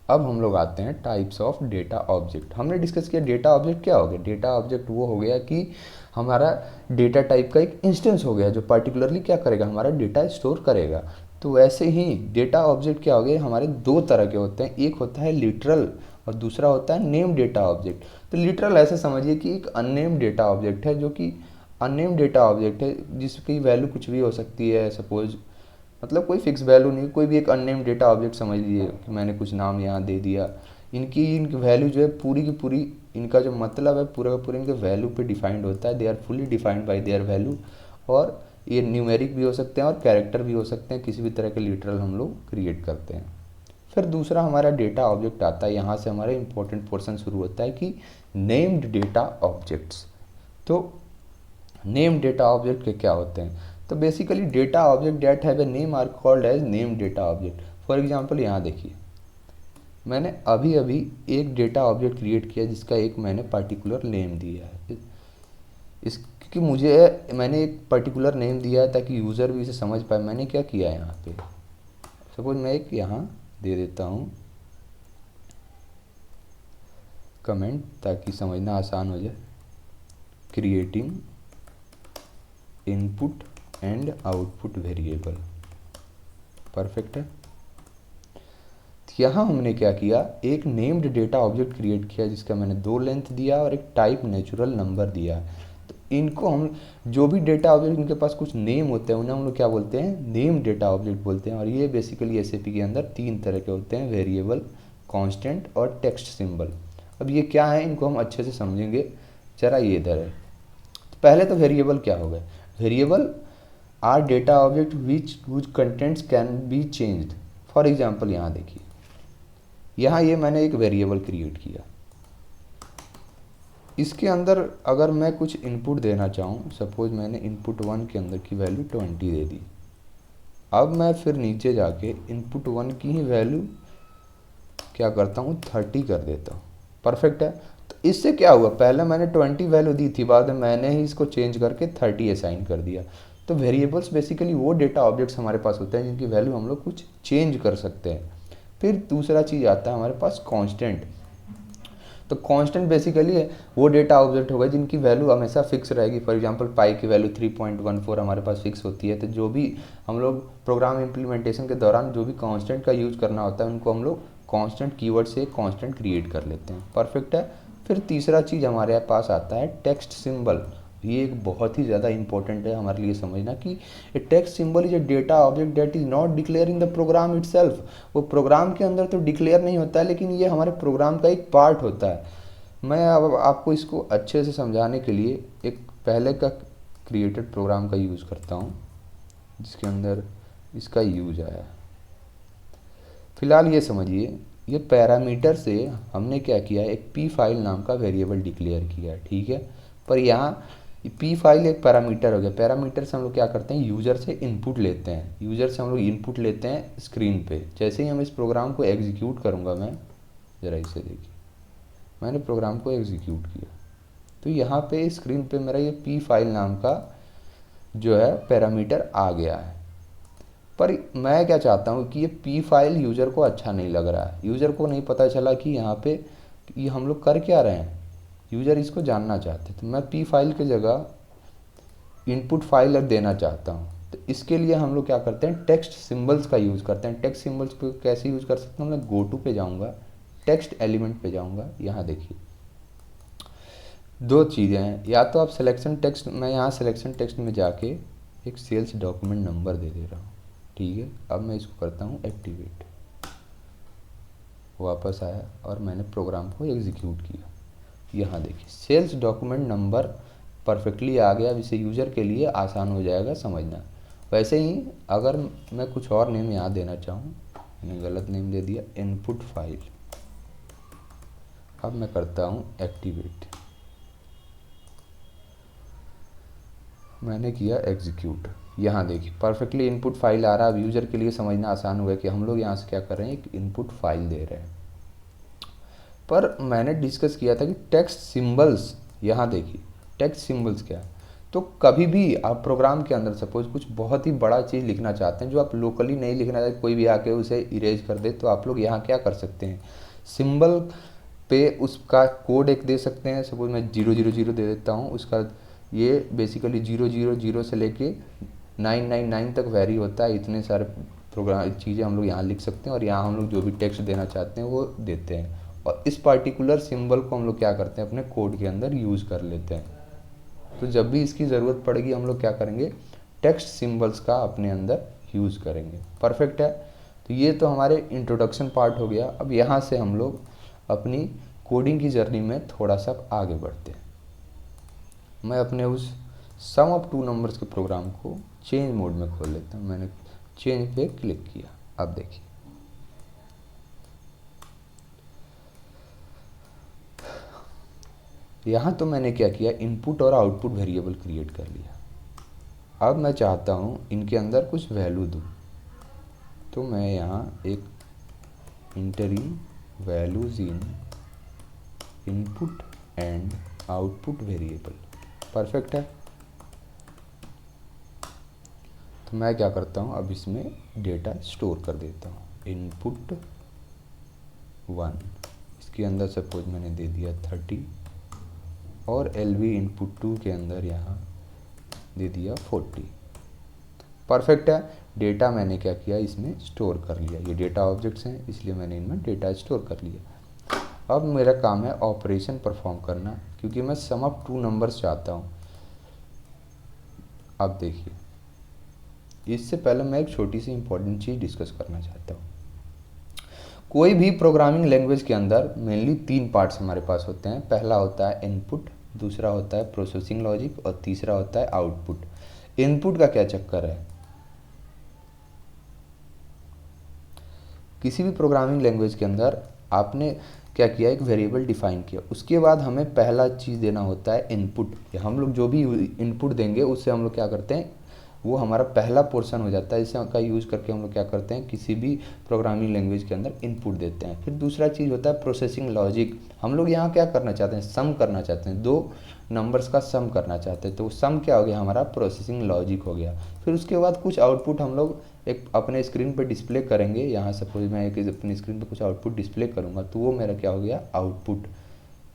अब हम लोग आते हैं टाइप्स ऑफ डेटा ऑब्जेक्ट। हमने डिस्कस किया डेटा ऑब्जेक्ट क्या हो गया, डेटा ऑब्जेक्ट वो हो गया कि हमारा डेटा टाइप का एक इंस्टेंस हो गया जो पर्टिकुलरली क्या करेगा, हमारा डेटा स्टोर करेगा। तो वैसे ही डेटा ऑब्जेक्ट क्या हो गए, हमारे 2 तरह के होते हैं, एक होता है लिटरल और दूसरा होता है नेम डेटा ऑब्जेक्ट। तो लिटरल ऐसे समझिए कि एक अननेम डेटा ऑब्जेक्ट है, जो कि अननेम डेटा ऑब्जेक्ट है जिसकी वैल्यू कुछ भी हो सकती है, सपोज मतलब कोई फिक्स वैल्यू नहीं, कोई भी एक अननेम डेटा ऑब्जेक्ट समझ लीजिए कि मैंने कुछ नाम यहाँ दे दिया। इनकी वैल्यू जो है पूरी की पूरी, इनका जो मतलब है पूरा का पूरा इनके वैल्यू पे डिफाइंड होता है। They are fully defined by their value. और ये न्यूमेरिक भी हो सकते हैं और कैरेक्टर भी हो सकते हैं, किसी भी तरह के लिटरल हम लोग क्रिएट करते हैं। फिर दूसरा हमारा डेटा ऑब्जेक्ट आता है, यहाँ से हमारा इंपॉर्टेंट पोर्शन शुरू होता है कि नेम्ड डेटा ऑब्जेक्ट्स। तो नेम डेटा ऑब्जेक्ट के क्या होते हैं? तो basically data object that have a name are called as name data object. For example यहाँ देखिए, मैंने अभी अभी एक डेटा ऑब्जेक्ट क्रिएट किया जिसका एक मैंने पर्टिकुलर नेम दिया है। इस क्योंकि मैंने एक पर्टिकुलर नेम दिया है ताकि यूज़र भी इसे समझ पाए। मैंने क्या किया है यहाँ पे, सपोज मैं एक यहाँ दे देता हूँ कमेंट ताकि समझना आसान हो जाए, creating input and output variable. Perfect है। तो यहाँ हमने क्या किया, एक नेम्ड डेटा ऑब्जेक्ट क्रिएट किया जिसका मैंने 2 लेंथ दिया और एक टाइप नेचुरल नंबर दिया। तो इनको हम जो भी डेटा ऑब्जेक्ट इनके पास कुछ नेम होते हैं उन्हें हम लोग क्या बोलते हैं, नेम डेटा ऑब्जेक्ट बोलते हैं। और ये बेसिकली एसएपी के अंदर 3 तरह के होते हैं, वेरिएबल, कांस्टेंट और टेक्स्ट सिंबल। अब ये क्या है, इनको हम अच्छे से समझेंगे। जरा ये इधर है। तो पहले तो वेरिएबल क्या हो गए, variable are data object which contents can be changed. For example यहाँ देखिए, यहाँ ये मैंने एक वेरिएबल क्रिएट किया, इसके अंदर अगर मैं कुछ इनपुट देना चाहूँ, सपोज मैंने इनपुट 1 के अंदर की वैल्यू 20 दे दी। अब मैं फिर नीचे जाके इनपुट 1 की ही वैल्यू क्या करता हूँ, 30 कर देता हूँ। परफेक्ट है। तो इससे क्या हुआ, पहले मैंने 20 वैल्यू दी थी, बाद में मैंने ही इसको चेंज करके 30 असाइन कर दिया। तो वेरिएबल्स बेसिकली वो डेटा ऑब्जेक्ट्स हमारे पास होते हैं जिनकी वैल्यू हम लोग कुछ चेंज कर सकते हैं। फिर दूसरा चीज़ आता है हमारे पास कांस्टेंट। तो कांस्टेंट बेसिकली वो डेटा ऑब्जेक्ट होगा जिनकी वैल्यू हमेशा फिक्स रहेगी। फॉर एग्जांपल पाई की वैल्यू 3.14 हमारे पास फिक्स होती है। तो जो भी हम लोग प्रोग्राम इम्प्लीमेंटेशन के दौरान जो भी कांस्टेंट का यूज़ करना होता है उनको हम लोग कांस्टेंट कीवर्ड से कांस्टेंट क्रिएट कर लेते हैं। परफेक्ट है। फिर तीसरा चीज़ हमारे पास आता है टेक्स्ट सिंबल। ये एक बहुत ही ज़्यादा इंपॉर्टेंट है हमारे लिए समझना कि a text symbol is a data object that is not declare in the program itself. वो प्रोग्राम के अंदर तो डिक्लेयर नहीं होता है, लेकिन ये हमारे प्रोग्राम का एक पार्ट होता है। मैं अब आपको इसको अच्छे से समझाने के लिए एक पहले का क्रिएटेड प्रोग्राम का यूज़ करता हूँ जिसके अंदर इसका यूज आया। फिलहाल ये समझिए, ये पैरामीटर से हमने क्या किया, एक पी फाइल नाम का वेरिएबल डिक्लेयर किया, ठीक है। पर यहाँ पी फाइल एक पैरामीटर हो गया। पैरामीटर से हम लोग क्या करते हैं, यूज़र से इनपुट लेते हैं। यूज़र से हम लोग इनपुट लेते हैं स्क्रीन पे। जैसे ही हम इस प्रोग्राम को एग्जीक्यूट करूँगा, मैं ज़रा इसे देखिए, मैंने प्रोग्राम को एग्जीक्यूट किया तो यहाँ पे स्क्रीन पे मेरा ये पी फाइल नाम का जो है पैरामीटर आ गया है। पर मैं क्या चाहता हूँ कि ये पी फाइल यूज़र को अच्छा नहीं लग रहा है। यूज़र को नहीं पता चला कि यहाँ पे ये हम लोग कर क्या रहे हैं, यूज़र इसको जानना चाहते। तो मैं पी फाइल की जगह इनपुट फाइल देना चाहता हूँ। तो इसके लिए हम लोग क्या करते हैं, टेक्स्ट सिंबल्स का यूज़ करते हैं। टेक्स्ट सिंबल्स को कैसे यूज़ कर सकते हैं, मैं गो टू पे जाऊँगा, टेक्स्ट एलिमेंट पे जाऊँगा। यहाँ देखिए 2 चीज़ें हैं, या तो आप सिलेक्शन टेक्स्ट, मैं यहाँ सिलेक्शन टेक्स्ट में जाके एक सेल्स डॉक्यूमेंट नंबर दे दे रहा हूँ, ठीक है। अब मैं इसको करता हूँ एक्टिवेट, वापस आया और मैंने प्रोग्राम को एग्जीक्यूट किया। यहाँ देखिए सेल्स डॉक्यूमेंट नंबर परफेक्टली आ गया। अब इसे यूज़र के लिए आसान हो जाएगा समझना। वैसे ही अगर मैं कुछ और नेम यहाँ देना चाहूँ, मैंने गलत नेम दे दिया, इनपुट फाइल। अब मैं करता हूँ एक्टिवेट, मैंने किया एग्जीक्यूट। यहाँ देखिए परफेक्टली इनपुट फाइल आ रहा है। अब यूज़र के लिए समझना आसान हुआ कि हम लोग यहाँ से क्या कर रहे हैं, एक इनपुट फाइल दे रहे हैं। पर मैंने डिस्कस किया था कि टेक्स्ट सिंबल्स, यहाँ देखिए टेक्स्ट सिंबल्स क्या है। तो कभी भी आप प्रोग्राम के अंदर सपोज कुछ बहुत ही बड़ा चीज़ लिखना चाहते हैं जो आप लोकली नहीं लिखना चाहते, कोई भी आके उसे इरेज कर दे, तो आप लोग यहाँ क्या कर सकते हैं, सिंबल पे उसका कोड एक दे सकते हैं। सपोज मैं 000 दे देता हूँ, उसका ये बेसिकली 000 से लेके 999 तक वेरी होता है। इतने सारे प्रोग्राम चीज़ें हम लोग यहाँ लिख सकते हैं और यहाँ हम लोग जो भी टेक्स्ट देना चाहते हैं वो देते हैं। और इस पार्टिकुलर सिंबल को हम लोग क्या करते हैं अपने कोड के अंदर यूज़ कर लेते हैं। तो जब भी इसकी ज़रूरत पड़ेगी हम लोग क्या करेंगे, टेक्स्ट सिंबल्स का अपने अंदर यूज़ करेंगे। परफेक्ट है। तो ये तो हमारे इंट्रोडक्शन पार्ट हो गया। अब यहाँ से हम लोग अपनी कोडिंग की जर्नी में थोड़ा सा आगे बढ़ते हैं। मैं अपने उस सम ऑफ टू नंबर्स के प्रोग्राम को चेंज मोड में खोल लेता हूँ। मैंने चेंज पे क्लिक किया। अब देखिए यहाँ तो मैंने क्या किया, इनपुट और आउटपुट वेरिएबल क्रिएट कर लिया। अब मैं चाहता हूँ इनके अंदर कुछ वैल्यू दूँ, तो मैं यहाँ एक entering values in input and output variable. Perfect है। तो मैं क्या करता हूँ, अब इसमें डेटा स्टोर कर देता हूँ। इनपुट 1, इसके अंदर सपोज मैंने दे दिया 30 और LV इनपुट 2 के अंदर यहाँ दे दिया 40। परफेक्ट है। डेटा मैंने क्या किया, इसमें स्टोर कर लिया। ये डेटा ऑब्जेक्ट्स हैं इसलिए मैंने इनमें डेटा स्टोर कर लिया। अब मेरा काम है ऑपरेशन परफॉर्म करना, क्योंकि मैं सम ऑफ टू नंबर्स चाहता हूँ। अब देखिए, इससे पहले मैं एक छोटी सी इंपॉर्टेंट चीज़ डिस्कस करना चाहता हूँ। कोई भी प्रोग्रामिंग लैंग्वेज के अंदर मेनली 3 पार्ट्स हमारे पास होते हैं। पहला होता है इनपुट, दूसरा होता है प्रोसेसिंग लॉजिक और तीसरा होता है आउटपुट। इनपुट का क्या चक्कर है, किसी भी प्रोग्रामिंग लैंग्वेज के अंदर आपने क्या किया, एक वेरिएबल डिफाइन किया, उसके बाद हमें पहला चीज़ देना होता है इनपुट। हम लोग जो भी इनपुट देंगे उससे हम लोग क्या करते हैं, वो हमारा पहला पोर्शन हो जाता है। इसे का यूज़ करके हम लोग क्या करते हैं, किसी भी प्रोग्रामिंग लैंग्वेज के अंदर इनपुट देते हैं। फिर दूसरा चीज़ होता है प्रोसेसिंग लॉजिक। हम लोग यहाँ क्या करना चाहते हैं, सम करना चाहते हैं, 2 नंबर्स का सम करना चाहते हैं। तो सम क्या हो गया, हमारा प्रोसेसिंग लॉजिक हो गया। फिर उसके बाद कुछ आउटपुट हम लोग एक अपने स्क्रीन पे डिस्प्ले करेंगे। यहाँ सपोज मैं एक अपनी स्क्रीन पे कुछ आउटपुट डिस्प्ले करूँगा, तो वो मेरा क्या हो गया, आउटपुट।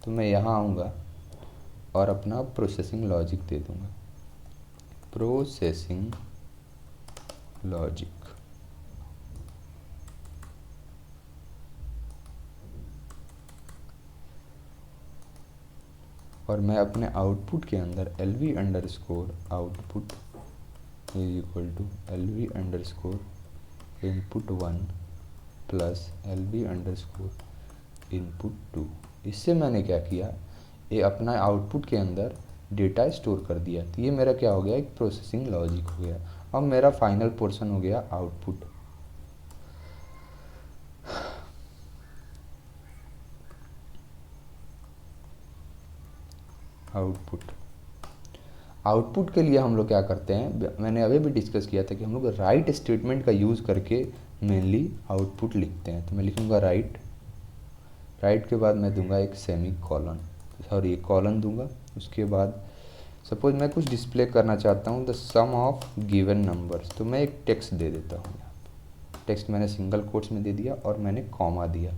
तो मैं यहाँ आऊँगा और अपना प्रोसेसिंग लॉजिक दे दूँगा, प्रोसेसिंग लॉजिक। और मैं अपने आउटपुट के अंदर LV underscore output is equal to LV underscore input 1 plus LV underscore input 2। इससे मैंने क्या किया, ये अपना आउटपुट के अंदर डेटा स्टोर कर दिया। तो ये मेरा क्या हो गया, एक प्रोसेसिंग लॉजिक हो गया। अब मेरा फाइनल पोर्शन हो गया आउटपुट। आउटपुट के लिए हम लोग क्या करते हैं, मैंने अभी भी डिस्कस किया था कि हम लोग राइट स्टेटमेंट का यूज़ करके मेनली आउटपुट लिखते हैं। तो मैं लिखूँगा राइट के बाद मैं दूंगा एक सेमी कॉलन, सॉरी एक कॉलन दूंगा। उसके बाद सपोज मैं कुछ डिस्प्ले करना चाहता हूँ, the sum of given numbers, तो मैं एक टेक्स्ट दे देता हूँ। टेक्स्ट मैंने सिंगल कोट्स में दे दिया और मैंने कॉमा दिया।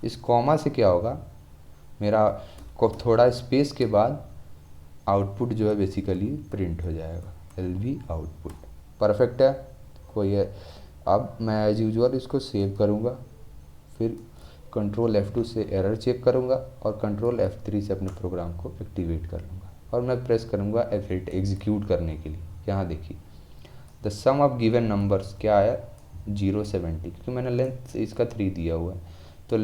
इस कॉमा से क्या होगा, मेरा थोड़ा स्पेस के बाद आउटपुट जो है बेसिकली प्रिंट हो जाएगा, LV आउटपुट। परफेक्ट है। कोई है। अब मैं एज यूजुअल इसको सेव करूँगा, फिर कंट्रोल F2 से एरर चेक करूँगा और कंट्रोल F3 से अपने प्रोग्राम को एक्टिवेट कर लूँगा और मैं प्रेस करूँगा F8 एग्जीक्यूट करने के लिए। यहाँ देखिए the sum of given numbers क्या आया, 070, क्योंकि मैंने लेंथ इसका 3 दिया हुआ है। तो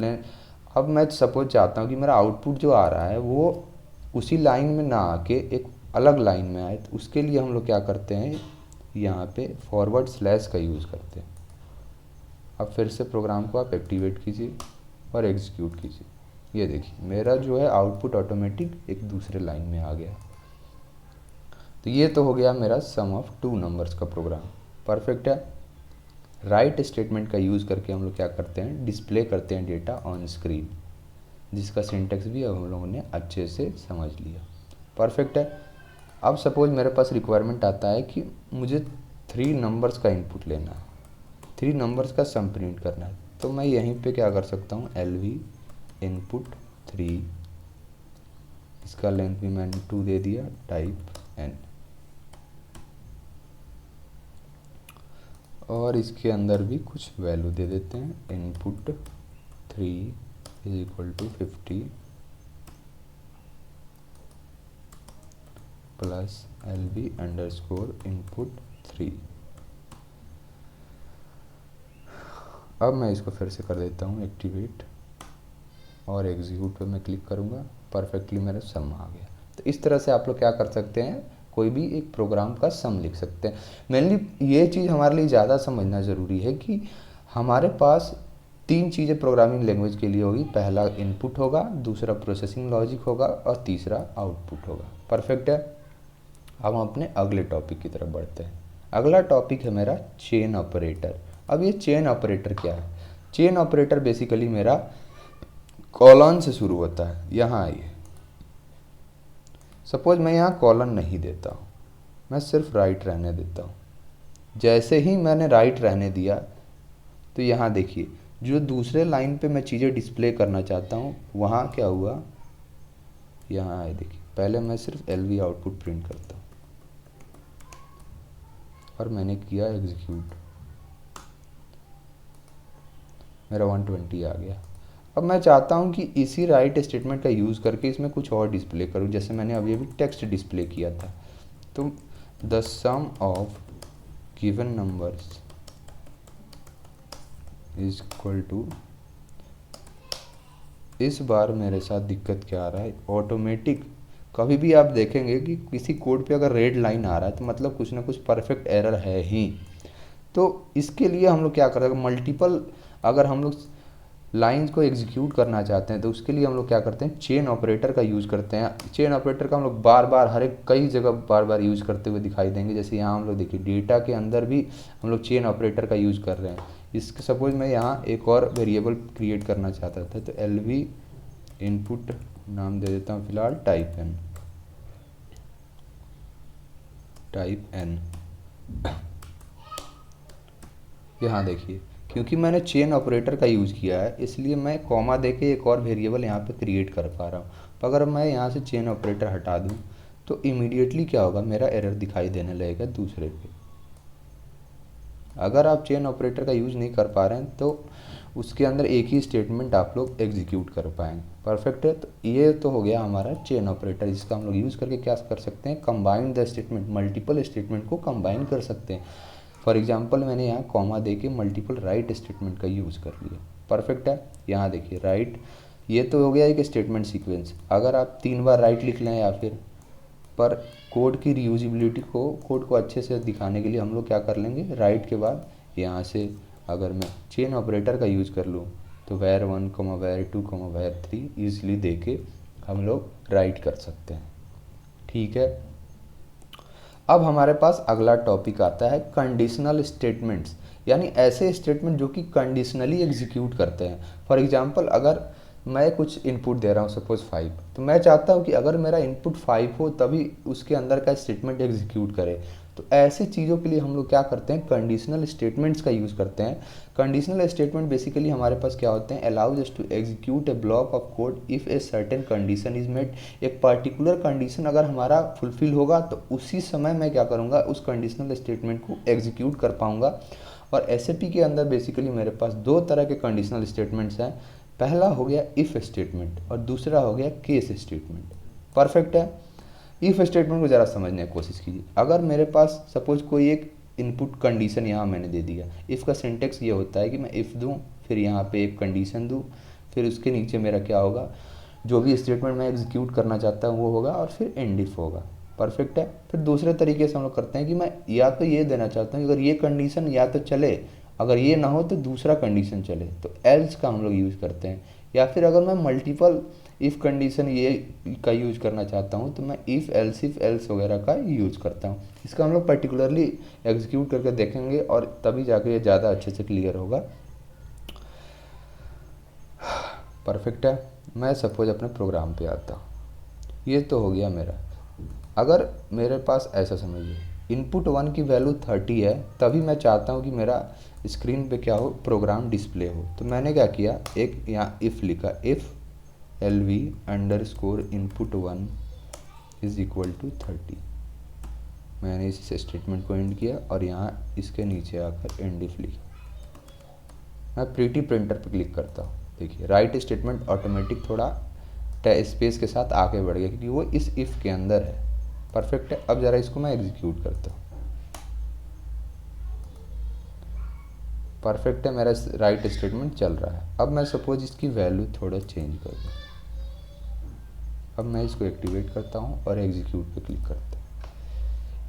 अब मैं सपोज चाहता हूँ कि मेरा आउटपुट जो आ रहा है वो उसी लाइन में ना आके एक अलग लाइन में आए। तो उसके लिए हम लोग क्या करते हैं, यहाँ पे फॉरवर्ड स्लैश का यूज़ करते हैं। अब फिर से प्रोग्राम को आप एक्टिवेट कीजिए और एग्जीक्यूट कीजिए। ये देखिए मेरा जो है आउटपुट ऑटोमेटिक एक दूसरे लाइन में आ गया। तो ये तो हो गया मेरा सम ऑफ टू नंबर्स का प्रोग्राम। परफेक्ट है। राइट स्टेटमेंट का यूज़ करके हम लोग क्या करते हैं, डिस्प्ले करते हैं डेटा ऑन स्क्रीन, जिसका सिंटेक्स भी अब हम लोगों ने अच्छे से समझ लिया। परफेक्ट है। अब सपोज मेरे पास रिक्वायरमेंट आता है कि मुझे 3 नंबर्स का इनपुट लेना है, 3 नंबर्स का सम प्रिंट करना है। तो मैं यहीं पे क्या कर सकता हूँ, LV इनपुट 3, इसका लेंथ भी मैंने 2 दे दिया, टाइप N, और इसके अंदर भी कुछ वैल्यू दे देते हैं, input 3 is equal to 50 plus LV underscore input 3। अब मैं इसको फिर से कर देता हूँ एक्टिवेट और एग्जीक्यूट पे मैं क्लिक करूँगा, परफेक्टली मेरा सम आ गया। तो इस तरह से आप लोग क्या कर सकते हैं, कोई भी एक प्रोग्राम का सम लिख सकते हैं। मेनली ये चीज़ हमारे लिए ज़्यादा समझना ज़रूरी है कि हमारे पास 3 चीज़ें प्रोग्रामिंग लैंग्वेज के लिए होगी। पहला इनपुट होगा, दूसरा प्रोसेसिंग लॉजिक होगा और तीसरा आउटपुट होगा। परफेक्ट है। अब हम अपने अगले टॉपिक की तरफ बढ़ते हैं। अगला टॉपिक है मेरा चेन ऑपरेटर। अब ये चेन ऑपरेटर क्या है? चेन ऑपरेटर बेसिकली मेरा कॉलन से शुरू होता है। यहाँ आइए, सपोज मैं यहाँ कॉलन नहीं देता हूँ, मैं सिर्फ राइट रहने देता हूँ। जैसे ही मैंने राइट रहने दिया तो यहाँ देखिए, जो दूसरे लाइन पे मैं चीज़ें डिस्प्ले करना चाहता हूँ वहाँ क्या हुआ, यहाँ आए देखिए, पहले मैं सिर्फ LV आउटपुट प्रिंट करता हूँ और मैंने किया एग्जीक्यूट, मेरा 120 आ गया। अब मैं चाहता हूँ कि इसी राइट स्टेटमेंट का यूज़ करके इसमें कुछ और डिस्प्ले करूँ, जैसे मैंने अभी टेक्स्ट डिस्प्ले किया था। तो the sum of given numbers is equal to, इस बार मेरे साथ दिक्कत क्या आ रहा है, ऑटोमेटिक कभी भी आप देखेंगे कि किसी कोड पे अगर रेड लाइन आ रहा है तो मतलब कुछ ना कुछ परफेक्ट एरर है ही। तो इसके लिए हम लोग क्या करेंगे, मल्टीपल अगर हम लोग लाइंस को एग्जीक्यूट करना चाहते हैं तो उसके लिए हम लोग क्या करते हैं, चेन ऑपरेटर का यूज़ करते हैं। चेन ऑपरेटर का हम लोग बार बार हर एक कई जगह बार बार यूज़ करते हुए दिखाई देंगे। जैसे यहाँ हम लोग देखिए डेटा के अंदर भी हम लोग चेन ऑपरेटर का यूज़ कर रहे हैं। इसके सपोज मैं यहाँ एक और वेरिएबल क्रिएट करना चाहता था, तो LV इनपुट नाम दे देता हूँ फिलहाल टाइप n। यहाँ देखिए, क्योंकि मैंने चेन ऑपरेटर का यूज़ किया है इसलिए मैं कॉमा देके एक और वेरिएबल यहाँ पे क्रिएट कर पा रहा हूँ। तो अगर मैं यहाँ से चेन ऑपरेटर हटा दूँ तो इमीडिएटली क्या होगा, मेरा एरर दिखाई देने लगेगा दूसरे पे। अगर आप चेन ऑपरेटर का यूज़ नहीं कर पा रहे हैं तो उसके अंदर एक ही स्टेटमेंट आप लोग एग्जीक्यूट कर पाएंगे। परफेक्ट है। तो ये तो हो गया हमारा चेन ऑपरेटर, जिसका हम लोग यूज़ करके क्या कर सकते हैं, combine the statement, multiple statement को कंबाइन कर सकते हैं। फॉर एग्जाम्पल मैंने यहाँ कॉमा दे के मल्टीपल राइट स्टेटमेंट का यूज़ कर लिया। परफेक्ट है। यहाँ देखिए राइट, ये तो हो गया एक स्टेटमेंट सीक्वेंस। अगर आप 3 बार राइट लिख लें या फिर, पर कोड की रीयूजिबिलिटी को, कोड को अच्छे से दिखाने के लिए हम लोग क्या कर लेंगे, राइट के बाद यहाँ से अगर मैं चेन ऑपरेटर का यूज़ कर लूँ तो var 1, var 2, var 3 ईजिली दे के हम लोग राइट कर सकते हैं। ठीक है। अब हमारे पास अगला टॉपिक आता है कंडीशनल स्टेटमेंट्स, यानी ऐसे स्टेटमेंट जो कि कंडीशनली एग्जीक्यूट करते हैं। फॉर एग्जांपल अगर मैं कुछ इनपुट दे रहा हूँ सपोज 5, तो मैं चाहता हूँ कि अगर मेरा इनपुट 5 हो तभी उसके अंदर का स्टेटमेंट एग्जीक्यूट करे। तो ऐसी चीज़ों के लिए हम लोग क्या करते हैं, कंडीशनल स्टेटमेंट्स का यूज़ करते हैं। कंडीशनल स्टेटमेंट बेसिकली हमारे पास क्या होते हैं, allows us to execute a block of code if a certain condition is met. एक पर्टिकुलर कंडीशन अगर हमारा फुलफिल होगा तो उसी समय मैं क्या करूँगा, उस कंडीशनल स्टेटमेंट को एग्जीक्यूट कर पाऊँगा। और SAP के अंदर बेसिकली मेरे पास 2 तरह के कंडीशनल स्टेटमेंट्स हैं। पहला हो गया इफ़ स्टेटमेंट और दूसरा हो गया केस स्टेटमेंट। परफेक्ट है। इफ़ स्टेटमेंट को ज़रा समझने की कोशिश कीजिए। अगर मेरे पास सपोज कोई एक इनपुट कंडीशन यहाँ मैंने दे दिया, इफ़ का सिंटेक्स ये होता है कि मैं इफ़ दूँ, फिर यहाँ पे एक कंडीशन दूँ, फिर उसके नीचे मेरा क्या होगा, जो भी स्टेटमेंट मैं एग्जीक्यूट करना चाहता हूँ वो होगा, और फिर एंड इफ होगा। परफेक्ट है। फिर दूसरे तरीके से हम लोग करते हैं कि मैं या तो ये देना चाहता हूँ अगर ये कंडीशन या तो चले, अगर ये ना हो तो दूसरा कंडीशन चले, तो एल्स का हम लोग यूज़ करते हैं। या फिर अगर मैं मल्टीपल इफ़ कंडीशन ये का यूज़ करना चाहता हूँ तो मैं इफ़ एल्स वगैरह का यूज़ करता हूँ। इसका हम लोग पर्टिकुलरली एग्जीक्यूट करके देखेंगे और तभी जाके ये ज़्यादा अच्छे से क्लियर होगा। परफेक्ट है। मैं सपोज अपने प्रोग्राम पे आता हूँ, ये तो हो गया मेरा। अगर मेरे पास ऐसा समझिए इनपुट 1 की वैल्यू 30 है, तभी मैं चाहता हूँ कि मेरा स्क्रीन पे क्या हो, प्रोग्राम डिस्प्ले हो। तो मैंने क्या किया, एक यहाँ इफ़ लिखा, if LV underscore input 1 is equal to 30। मैंने इस स्टेटमेंट को एंड किया और यहाँ इसके नीचे आकर एंड इफ लिखा। मैं प्रीटी प्रिंटर पर क्लिक करता हूँ, देखिए राइट स्टेटमेंट ऑटोमेटिक थोड़ा स्पेस के साथ आगे बढ़ गया क्योंकि वो इस इफ़ के अंदर है। परफेक्ट है। अब ज़रा इसको मैं एग्जीक्यूट करता हूँ। परफेक्ट है, मेरा राइट स्टेटमेंट चल रहा है। अब मैं सपोज इसकी वैल्यू थोड़ा चेंज कर दूँ। अब मैं इसको एक्टिवेट करता हूँ और एग्जीक्यूट पे क्लिक करता हूँ।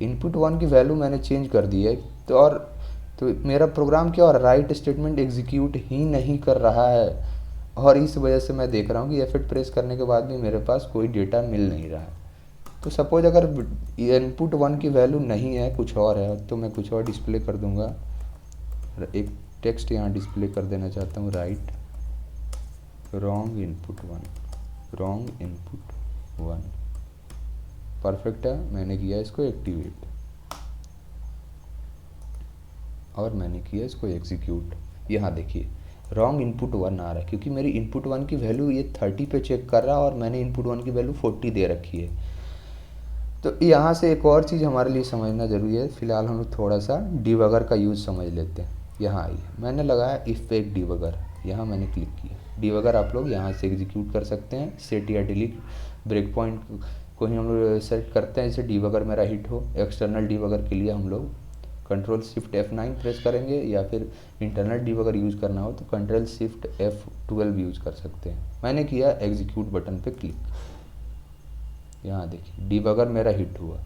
इनपुट 1 की वैल्यू मैंने चेंज कर दी है तो मेरा प्रोग्राम क्या हो रहा है, राइट स्टेटमेंट एग्जीक्यूट ही नहीं कर रहा है और इस वजह से मैं देख रहा हूँ कि F8 प्रेस करने के बाद भी मेरे पास कोई डेटा मिल नहीं रहा है। तो सपोज अगर इनपुट 1 की वैल्यू नहीं है, कुछ और है, तो मैं कुछ और डिस्प्ले कर दूंगा। एक टेक्स्ट यहाँ डिस्प्ले कर देना चाहता हूँ, राइट रॉन्ग इनपुट 1। परफेक्ट है। मैंने किया इसको एक्टिवेट और मैंने किया इसको एग्जीक्यूट। यहाँ देखिए रॉन्ग इनपुट 1 आ रहा है क्योंकि मेरी इनपुट 1 की वैल्यू ये 30 पे चेक कर रहा है और मैंने इनपुट 1 की वैल्यू 40 दे रखी है। तो यहाँ से एक और चीज़ हमारे लिए समझना ज़रूरी है। फिलहाल हम लोग थोड़ा सा डिबगर का यूज़ समझ लेते हैं। यहाँ आइए, मैंने लगाया इफ एक डिबगर, यहाँ मैंने क्लिक किया। डिबगर आप लोग यहाँ से एग्जीक्यूट कर सकते हैं। सेट या डिलीट ब्रेक पॉइंट को ही हम लोग सेट करते हैं, इसे डिबगर मेरा हिट हो। एक्सटर्नल डिबगर के लिए हम लोग कंट्रोल शिफ्ट F9 प्रेस करेंगे या फिर इंटरनल डिबगर यूज़ करना हो तो कंट्रोल शिफ्ट F12 यूज़ कर सकते हैं। मैंने किया एग्जीक्यूट बटन पे क्लिक। यहाँ देखिए डिबगर मेरा हिट हुआ।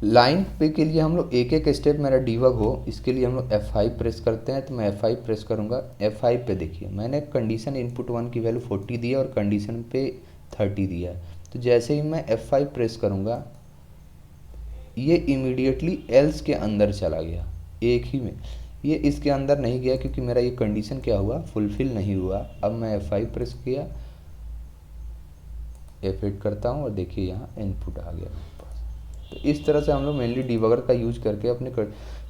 लाइन पे के लिए हम लोग एक एक स्टेप मेरा डिबग हो, इसके लिए हम लोग F5 प्रेस करते हैं। तो मैं F5 प्रेस करूँगा। F5 पे देखिए मैंने कंडीशन इनपुट 1 की वैल्यू 40 दी है और कंडीशन पे 30 दिया है। तो जैसे ही मैं F5 प्रेस करूँगा ये इमीडिएटली एल्स के अंदर चला गया, एक ही में। ये इसके अंदर नहीं गया क्योंकि मेरा ये कंडीशन क्या हुआ, फुलफिल नहीं हुआ। अब मैं F5 प्रेस किया, F8 करता हूँ और देखिए यहाँ इनपुट आ गया मेरे पास। तो इस तरह से हम लोग मेनली डिबगर का यूज़ करके अपने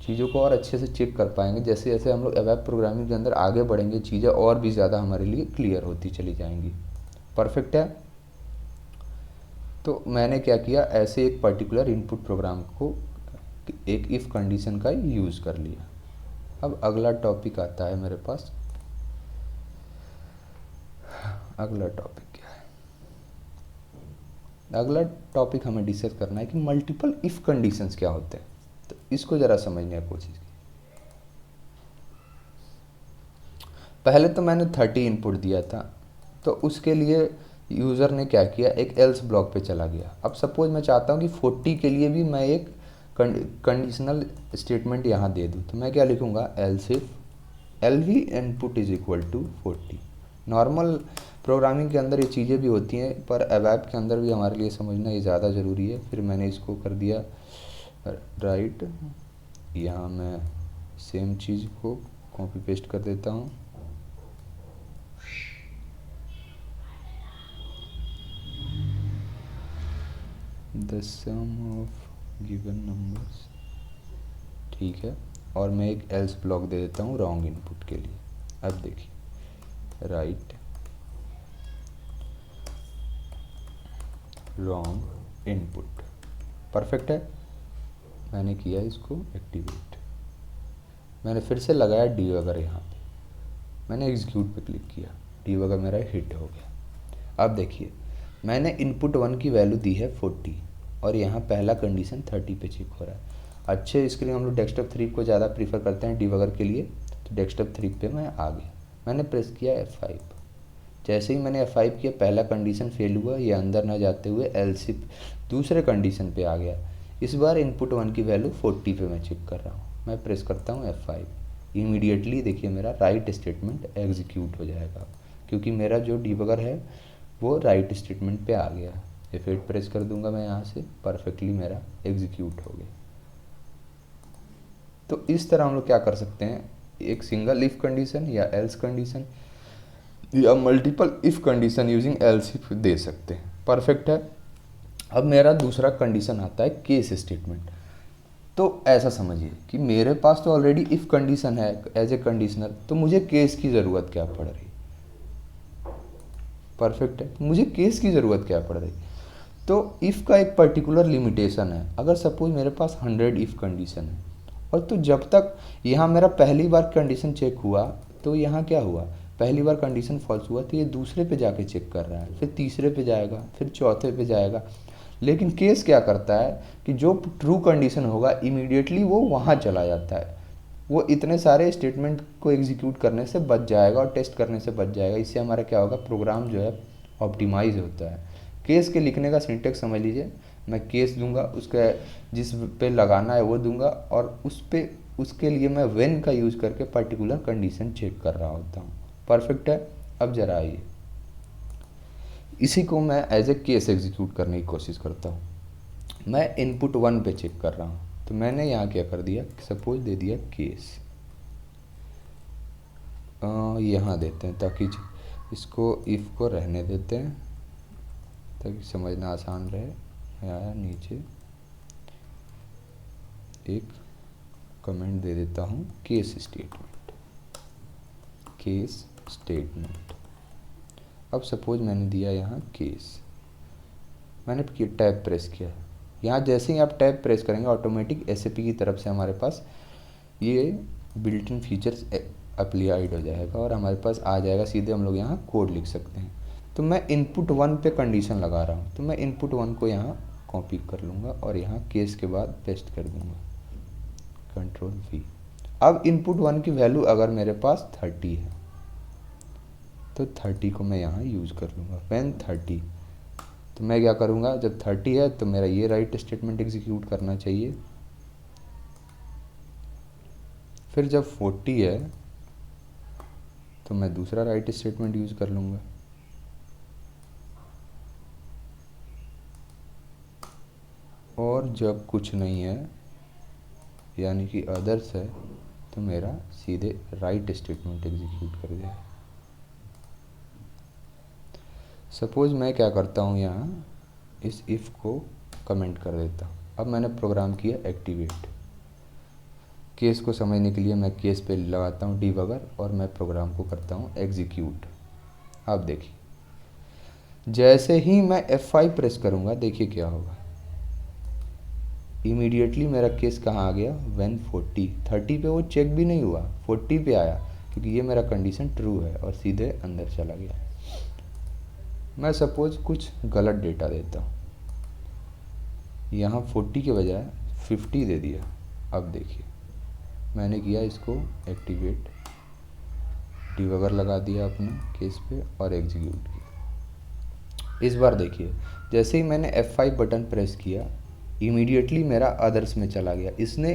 चीज़ों को और अच्छे से चेक कर पाएंगे। जैसे जैसे हम लोग वेब प्रोग्रामिंग के अंदर आगे बढ़ेंगे चीज़ें और भी ज़्यादा हमारे लिए क्लियर होती चली जाएंगी। परफेक्ट है। तो मैंने क्या किया, ऐसे एक पर्टिकुलर इनपुट प्रोग्राम को एक इफ़ कंडीशन का यूज़ कर लिया। अब अगला टॉपिक आता है मेरे पास। अगला टॉपिक क्या है? अगला टॉपिक हमें डिस्कस करना है कि मल्टीपल इफ़ कंडीशंस क्या होते हैं। तो इसको ज़रा समझने की कोशिश की। पहले तो मैंने 30 इनपुट दिया था, तो उसके लिए यूज़र ने क्या किया, एक एल्स ब्लॉक पे चला गया। अब सपोज मैं चाहता हूँ कि 40 के लिए भी मैं एक कंडीशनल स्टेटमेंट यहाँ दे दूँ। तो मैं क्या लिखूँगा, else if LV input is equal to 40। Normal programming के अंदर ये चीज़ें भी होती हैं, पर वेब के अंदर भी हमारे लिए समझना ये ज़्यादा ज़रूरी है। फिर मैंने इसको कर दिया राइट। यहाँ मैं सेम चीज़ को कॉपी पेस्ट कर देता हूँ। The sum of given numbers, ठीक है। और मैं एक एल्स ब्लॉक दे देता हूँ रॉन्ग इनपुट के लिए। अब देखिए राइट रॉन्ग इनपुट, परफेक्ट है। मैंने किया इसको एक्टिवेट। मैंने फिर से लगाया डिबगर, यहाँ पे मैंने एग्जीक्यूट पे क्लिक किया, डिबगर मेरा हिट हो गया। अब देखिए मैंने इनपुट 1 की वैल्यू दी है 40 और यहाँ पहला कंडीशन 30 पे चेक हो रहा है। अच्छे, इसके लिए हम लोग डेस्कटॉप 3 को ज़्यादा प्रीफर करते हैं डिबगर के लिए। तो डेस्कटॉप 3 पे मैं आ गया। मैंने प्रेस किया F5। जैसे ही मैंने F5 किया पहला कंडीशन फेल हुआ, ये अंदर ना जाते हुए एल्स इफ दूसरे कंडीशन पे आ गया। इस बार इनपुट 1 की वैल्यू 40 पे मैं चेक कर रहा हूँ। मैं प्रेस करता हूँ F5। इमीडिएटली देखिए मेरा राइट स्टेटमेंट एग्जीक्यूट हो जाएगा क्योंकि मेरा जो डिबगर है वो राइट स्टेटमेंट पे आ गया। F8 प्रेस कर दूंगा मैं यहाँ से, परफेक्टली मेरा एग्जीक्यूट हो गया। तो इस तरह हम लोग क्या कर सकते हैं, एक सिंगल इफ कंडीशन या एल्स कंडीशन या multiple if condition using else if they सकते हैं। परफेक्ट है। अब मेरा दूसरा कंडीशन आता है केस स्टेटमेंट। तो ऐसा समझिए कि मेरे पास तो ऑलरेडी इफ कंडीशन है एज ए कंडीशनर, तो मुझे केस की ज़रूरत क्या पड़ रही। परफेक्ट है। मुझे केस की ज़रूरत क्या पड़ रही। तो इफ़ का एक पर्टिकुलर लिमिटेशन है। अगर सपोज मेरे पास 100 इफ़ कंडीशन है और तो जब तक यहाँ मेरा पहली बार कंडीशन चेक हुआ तो यहाँ क्या हुआ, पहली बार कंडीशन फॉल्स हुआ तो ये दूसरे पे जाके चेक कर रहा है, फिर तीसरे पे जाएगा, फिर चौथे पे जाएगा। लेकिन केस क्या करता है कि जो ट्रू कंडीशन होगा इमीडिएटली वो वहाँ चला जाता है, वो इतने सारे स्टेटमेंट को एग्जीक्यूट करने से बच जाएगा और टेस्ट करने से बच जाएगा। इससे हमारा क्या होगा, प्रोग्राम जो है ऑप्टिमाइज होता है। केस के लिखने का सिंटेक्स समझ लीजिए, मैं केस दूंगा, उसका जिस पे लगाना है वो दूंगा, और उसके लिए मैं व्हेन का यूज़ करके पर्टिकुलर कंडीशन चेक कर रहा होता हूँ। परफेक्ट है। अब जरा आइए, इसी को मैं एज ए केस एग्जीक्यूट करने की कोशिश करता हूँ। मैं इनपुट 1 पे चेक कर रहा हूँ, तो मैंने यहाँ क्या कर दिया, सपोज दे दिया केस, यहाँ देते हैं ताकि इसको इफ़ को रहने देते हैं ताकि समझना आसान रहे। यहाँ नीचे एक कमेंट दे देता हूँ, केस स्टेटमेंट। अब सपोज मैंने दिया यहाँ केस, मैंने टैब प्रेस किया। यहाँ जैसे ही आप टैब प्रेस करेंगे ऑटोमेटिक एसएपी की तरफ से हमारे पास ये बिल्ट इन फीचर्स अप्लाइड हो जाएगा और हमारे पास आ जाएगा, सीधे हम लोग यहाँ कोड लिख सकते हैं। तो मैं इनपुट 1 पे कंडीशन लगा रहा हूँ, तो मैं इनपुट 1 को यहाँ कॉपी कर लूँगा और यहाँ केस के बाद पेस्ट कर दूँगा, कंट्रोल V। अब इनपुट 1 की वैल्यू अगर मेरे पास 30 है तो 30 को मैं यहाँ यूज़ कर लूँगा, व्हेन 30। तो मैं क्या करूँगा, जब 30 है तो मेरा ये राइट स्टेटमेंट एग्जीक्यूट करना चाहिए। फिर जब 40 है तो मैं दूसरा राइट स्टेटमेंट यूज़ कर लूँगा। और जब कुछ नहीं है यानी कि अदर्स है तो मेरा सीधे राइट स्टेटमेंट एग्जीक्यूट कर दिया। सपोज मैं क्या करता हूँ, यहाँ इस इफ़ को कमेंट कर देता हूँ। अब मैंने प्रोग्राम किया एक्टिवेट। केस को समझने के लिए मैं केस पे लगाता हूँ डिबगर और मैं प्रोग्राम को करता हूँ एग्जीक्यूट। अब देखिए, जैसे ही मैं F5 प्रेस करूँगा देखिए क्या होगा, इमीडिएटली मेरा केस कहाँ आ गया, व्हेन 30 पे वो चेक भी नहीं हुआ, 40 पे आया क्योंकि ये मेरा कंडीशन ट्रू है और सीधे अंदर चला गया। मैं सपोज कुछ गलत डेटा देता हूँ, यहाँ 40 के बजाय 50 दे दिया। अब देखिए मैंने किया इसको एक्टिवेट, डिबगर लगा दिया अपने केस पे और एग्जीक्यूट किया। इस बार देखिए जैसे ही मैंने F5 बटन प्रेस किया इमीडिएटली मेरा अदर्स में चला गया। इसने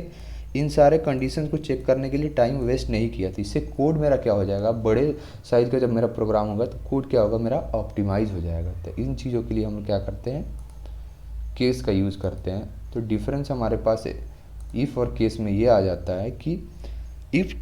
इन सारे कंडीशन को चेक करने के लिए टाइम वेस्ट नहीं किया था। इससे कोड मेरा क्या हो जाएगा, बड़े साइज़ का जब मेरा प्रोग्राम होगा तो कोड क्या होगा, मेरा ऑप्टिमाइज हो जाएगा। तो इन चीज़ों के लिए हम क्या करते हैं, केस का यूज़ करते हैं। तो डिफरेंस हमारे पास इफ़ और केस में ये आ जाता है कि इफ़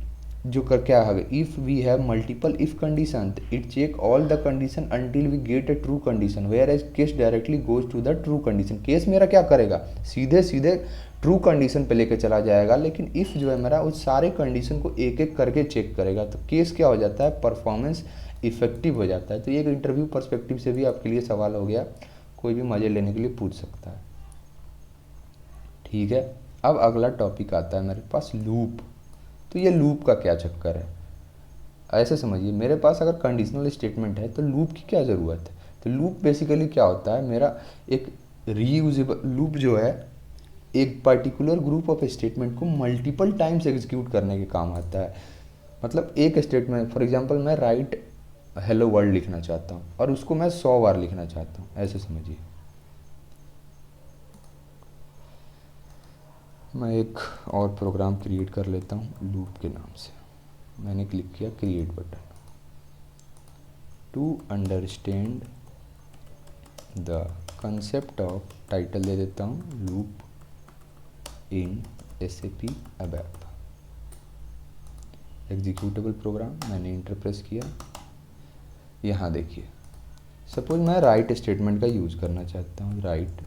जो कर क्या है, if we have multiple if condition it check all the condition until we get a true condition, whereas case directly goes to the true condition. Case मेरा क्या करेगा, सीधे सीधे ट्रू कंडीशन पे लेके चला जाएगा, लेकिन इफ़ जो है मेरा उस सारे कंडीशन को एक एक करके चेक करेगा। तो केस क्या हो जाता है, परफॉर्मेंस इफेक्टिव हो जाता है। तो ये एक इंटरव्यू पर्सपेक्टिव से भी आपके लिए सवाल हो गया, कोई भी मज़े लेने के लिए पूछ सकता है। ठीक है, अब अगला टॉपिक आता है मेरे पास लूप। तो ये लूप का क्या चक्कर है, ऐसे समझिए, मेरे पास अगर कंडीशनल स्टेटमेंट है तो लूप की क्या ज़रूरत है। तो लूप बेसिकली क्या होता है, मेरा एक रीयूजेबल लूप जो है एक पर्टिकुलर ग्रुप ऑफ स्टेटमेंट को मल्टीपल टाइम्स एग्जीक्यूट करने के काम आता है। मतलब एक स्टेटमेंट, फॉर एग्जांपल मैं राइट हेलो वर्ल्ड लिखना चाहता हूँ और उसको मैं 100 बार लिखना चाहता हूँ, ऐसे समझिए। मैं एक और प्रोग्राम क्रिएट कर लेता हूँ लूप के नाम से। मैंने क्लिक किया create button. To understand the concept of, title दे देता हूँ loop in SAP ABAP। Executable program, मैंने इंटर प्रेस किया। यहाँ देखिए सपोज मैं राइट स्टेटमेंट का यूज़ करना चाहता हूँ, राइट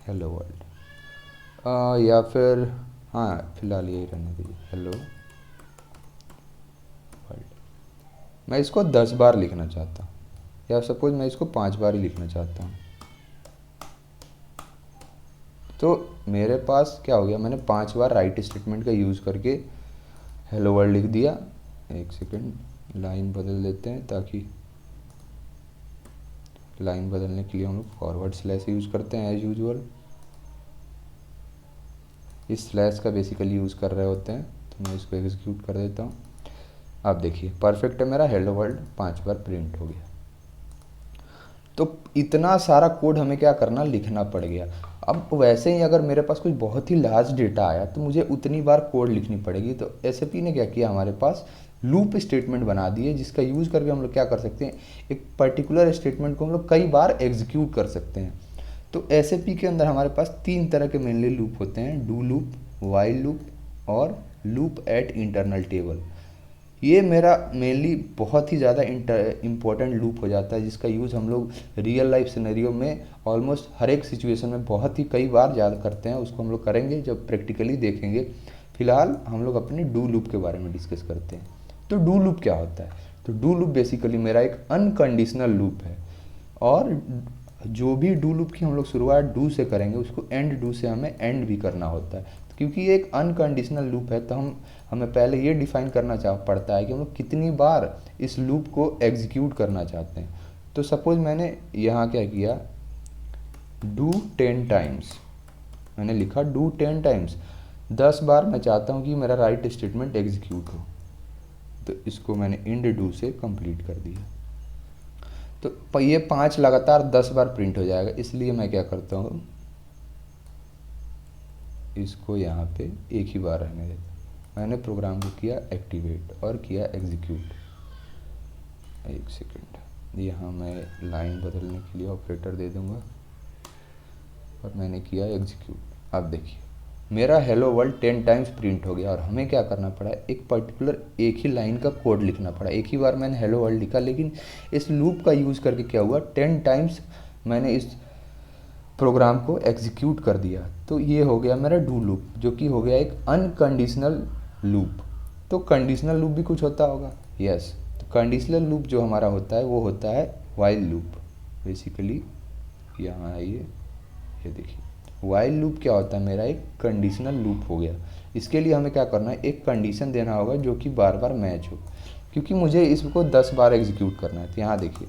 हेलो वर्ल्ड, या फिर हाँ फिलहाल यही रहने दीजिए हेलो वर्ल्ड। मैं इसको 10 बार लिखना चाहता हूँ या सपोज मैं इसको 5 बार ही लिखना चाहता हूँ। तो मेरे पास क्या हो गया, मैंने 5 बार राइट स्टेटमेंट का यूज़ करके हेलो वर्ल्ड लिख दिया। एक सेकेंड लाइन बदल देते हैं, ताकि लाइन बदलने के लिए हम लोग फॉरवर्ड स्लैश यूज़ करते हैं एज यूजुअल। इस स्लैश का बेसिकली यूज़ कर रहे होते हैं, तो मैं इसको एग्जीक्यूट कर देता हूँ। आप देखिए परफेक्ट है, मेरा हेलो वर्ल्ड 5 बार प्रिंट हो गया। तो इतना सारा कोड हमें क्या करना, लिखना पड़ गया। अब वैसे ही अगर मेरे पास कुछ बहुत ही लार्ज डेटा आया तो मुझे उतनी बार कोड लिखनी पड़ेगी। तो एसएपी ने क्या किया, हमारे पास लूप स्टेटमेंट बना दिए, जिसका यूज़ करके हम लोग क्या कर सकते हैं, एक पर्टिकुलर स्टेटमेंट को हम लोग कई बार एग्जीक्यूट कर सकते हैं। तो एसएपी के अंदर हमारे पास 3 तरह के मेनली लूप होते हैं, डू लूप, वाइल लूप और लूप एट इंटरनल टेबल। ये मेरा मेनली बहुत ही ज़्यादा इम्पोर्टेंट लूप हो जाता है, जिसका यूज़ हम लोग रियल लाइफ सिनेरियो में ऑलमोस्ट हर एक सिचुएशन में बहुत ही कई बार ज़्यादा करते हैं। उसको हम लोग करेंगे जब प्रैक्टिकली देखेंगे। फिलहाल हम लोग अपने डू लूप के बारे में डिस्कस करते हैं। तो डू लूप क्या होता है, तो डू लूप बेसिकली मेरा एक अनकंडीशनल लूप है, और जो भी डू लूप की हम लोग शुरुआत डू से करेंगे उसको एंड डू से हमें एंड भी करना होता है। क्योंकि ये एक अनकंडीशनल लूप है, तो हमें पहले ये डिफाइन करना पड़ता है कि हम लोग कितनी बार इस लूप को एग्जीक्यूट करना चाहते हैं। तो सपोज मैंने यहाँ क्या किया, डू 10 टाइम्स, मैंने लिखा डू 10 टाइम्स, 10 बार मैं चाहता हूँ कि मेरा राइट स्टेटमेंट एग्जीक्यूट हो। तो इसको मैंने इंड डू से कंप्लीट कर दिया। तो ये 5 लगातार 10 बार प्रिंट हो जाएगा, इसलिए मैं क्या करता हूँ, इसको यहाँ पे एक ही बार रहने देता। मैंने प्रोग्राम को किया एक्टिवेट और किया एग्जीक्यूट। एक सेकंड, यहाँ मैं लाइन बदलने के लिए ऑपरेटर दे दूँगा, और मैंने किया एग्जीक्यूट। अब देखिए मेरा हेलो वर्ल्ड 10 टाइम्स प्रिंट हो गया, और हमें क्या करना पड़ा, एक पर्टिकुलर एक ही लाइन का कोड लिखना पड़ा। एक ही बार मैंने हेलो वर्ल्ड लिखा, लेकिन इस लूप का यूज़ करके क्या हुआ, 10 टाइम्स मैंने इस प्रोग्राम को एग्जीक्यूट कर दिया। तो ये हो गया मेरा डू लूप, जो कि हो गया एक अनकंडीशनल लूप। तो कंडीशनल लूप भी कुछ होता होगा, यस। तो कंडीशनल लूप जो हमारा होता है वो होता है वाइल लूप। बेसिकली यहाँ आइए, ये देखिए वाइल लूप क्या होता है, मेरा एक कंडीशनल लूप हो गया। इसके लिए हमें क्या करना है, एक कंडीशन देना होगा जो कि बार बार मैच हो, क्योंकि मुझे इसको 10 बार एग्जीक्यूट करना है। तो यहाँ देखिए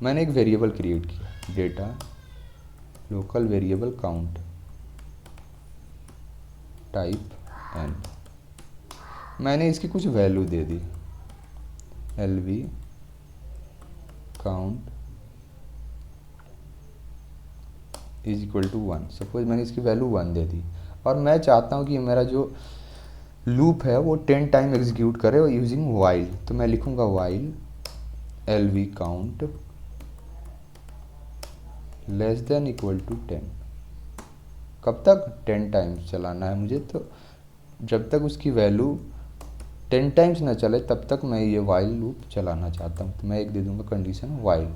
मैंने एक वेरिएबल क्रिएट किया, data local variable count type n, मैंने इसकी कुछ वैल्यू दे दी, lv count is equal to 1। Suppose मैंने इसकी वैल्यू 1 दे दी, और मैं चाहता हूँ कि मेरा जो लूप है वो 10 टाइम एग्जीक्यूट करे यूजिंग वाइल। तो मैं लिखूँगा while lv count less than equal to 10। कब तक, 10 टाइम्स चलाना है मुझे। तो जब तक उसकी वैल्यू 10 टाइम्स ना चले तब तक मैं ये वाइल लूप चलाना चाहता हूँ। तो मैं एक दे दूँगा कंडीशन वाइल।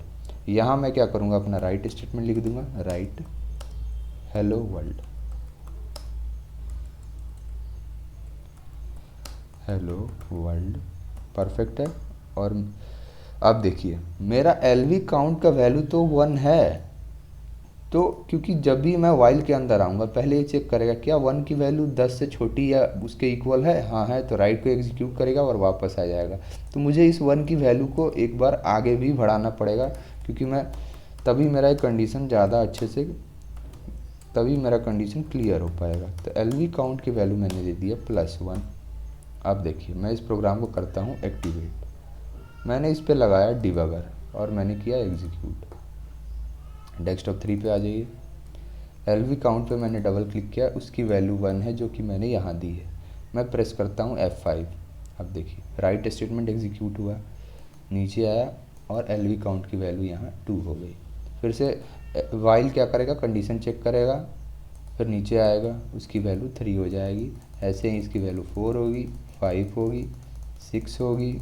यहाँ मैं क्या करूँगा, अपना राइट स्टेटमेंट लिख दूँगा, right hello world, hello world, perfect है। और अब देखिए मेरा एलवी काउंट का वैल्यू तो 1 है। तो क्योंकि जब भी मैं वाइल के अंदर आऊँगा पहले ये चेक करेगा क्या 1 की वैल्यू 10 से छोटी या उसके इक्वल है, हाँ है, तो राइट को एग्जीक्यूट करेगा और वापस आ जाएगा। तो मुझे इस 1 की वैल्यू को एक बार आगे भी बढ़ाना पड़ेगा, क्योंकि मैं तभी मेरा एक कंडीशन ज़्यादा अच्छे से, तभी मेरा कंडीशन क्लियर हो पाएगा। तो एलवी काउंट की वैल्यू मैंने दे दिया +1। अब देखिए मैं इस प्रोग्राम को करता हूँ एक्टिवेट, मैंने इस पर लगाया डिबगर और मैंने किया एग्जीक्यूट। डेस्कटॉप 3 पे आ जाइए, एलवी काउंट पे मैंने डबल क्लिक किया, उसकी वैल्यू 1 है जो कि मैंने यहाँ दी है। मैं प्रेस करता हूँ F5। अब देखिए राइट स्टेटमेंट एग्जीक्यूट हुआ, नीचे आया और एलवी काउंट की वैल्यू यहाँ 2 हो गई। फिर से वाइल क्या करेगा, कंडीशन चेक करेगा, फिर नीचे आएगा, उसकी वैल्यू 3 हो जाएगी। ऐसे ही इसकी वैल्यू 4 होगी, 5 होगी, 6 होगी,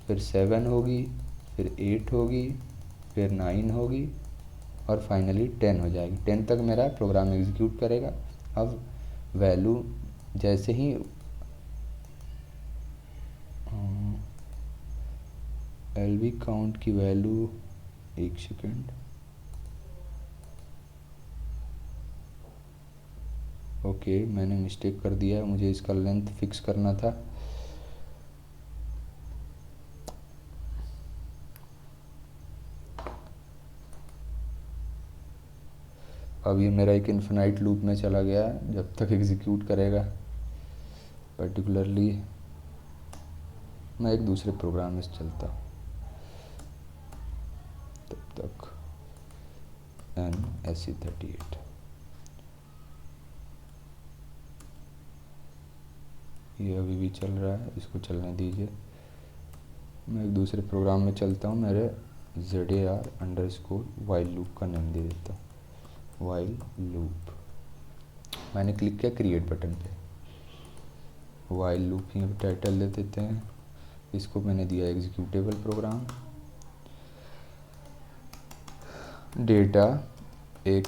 फिर 7 होगी, फिर 8 होगी, फिर 9 होगी और फाइनली 10 हो जाएगी। 10 तक मेरा प्रोग्राम एग्जीक्यूट करेगा। अब वैल्यू जैसे ही एलवी काउंट की वैल्यू, एक सेकेंड, ओके मैंने मिस्टेक कर दिया है, मुझे इसका लेंथ फिक्स करना था। अब ये मेरा एक इन्फिनाइट लूप में चला गया है जब तक एग्जीक्यूट करेगा। पर्टिकुलरली मैं एक दूसरे प्रोग्राम में चलता हूँ तब तक NSE38 ये अभी भी चल रहा है, इसको चलने दीजिए। मैं एक दूसरे प्रोग्राम में चलता हूँ, मेरे ZAR_ वाइल लूप का नेम दे देता हूँ, वाइल लूप। मैंने क्लिक किया क्रिएट बटन पे, वाइल लूप ही टाइटल दे देते हैं। इसको मैंने दिया एग्जीक्यूटेबल प्रोग्राम। डेटा एक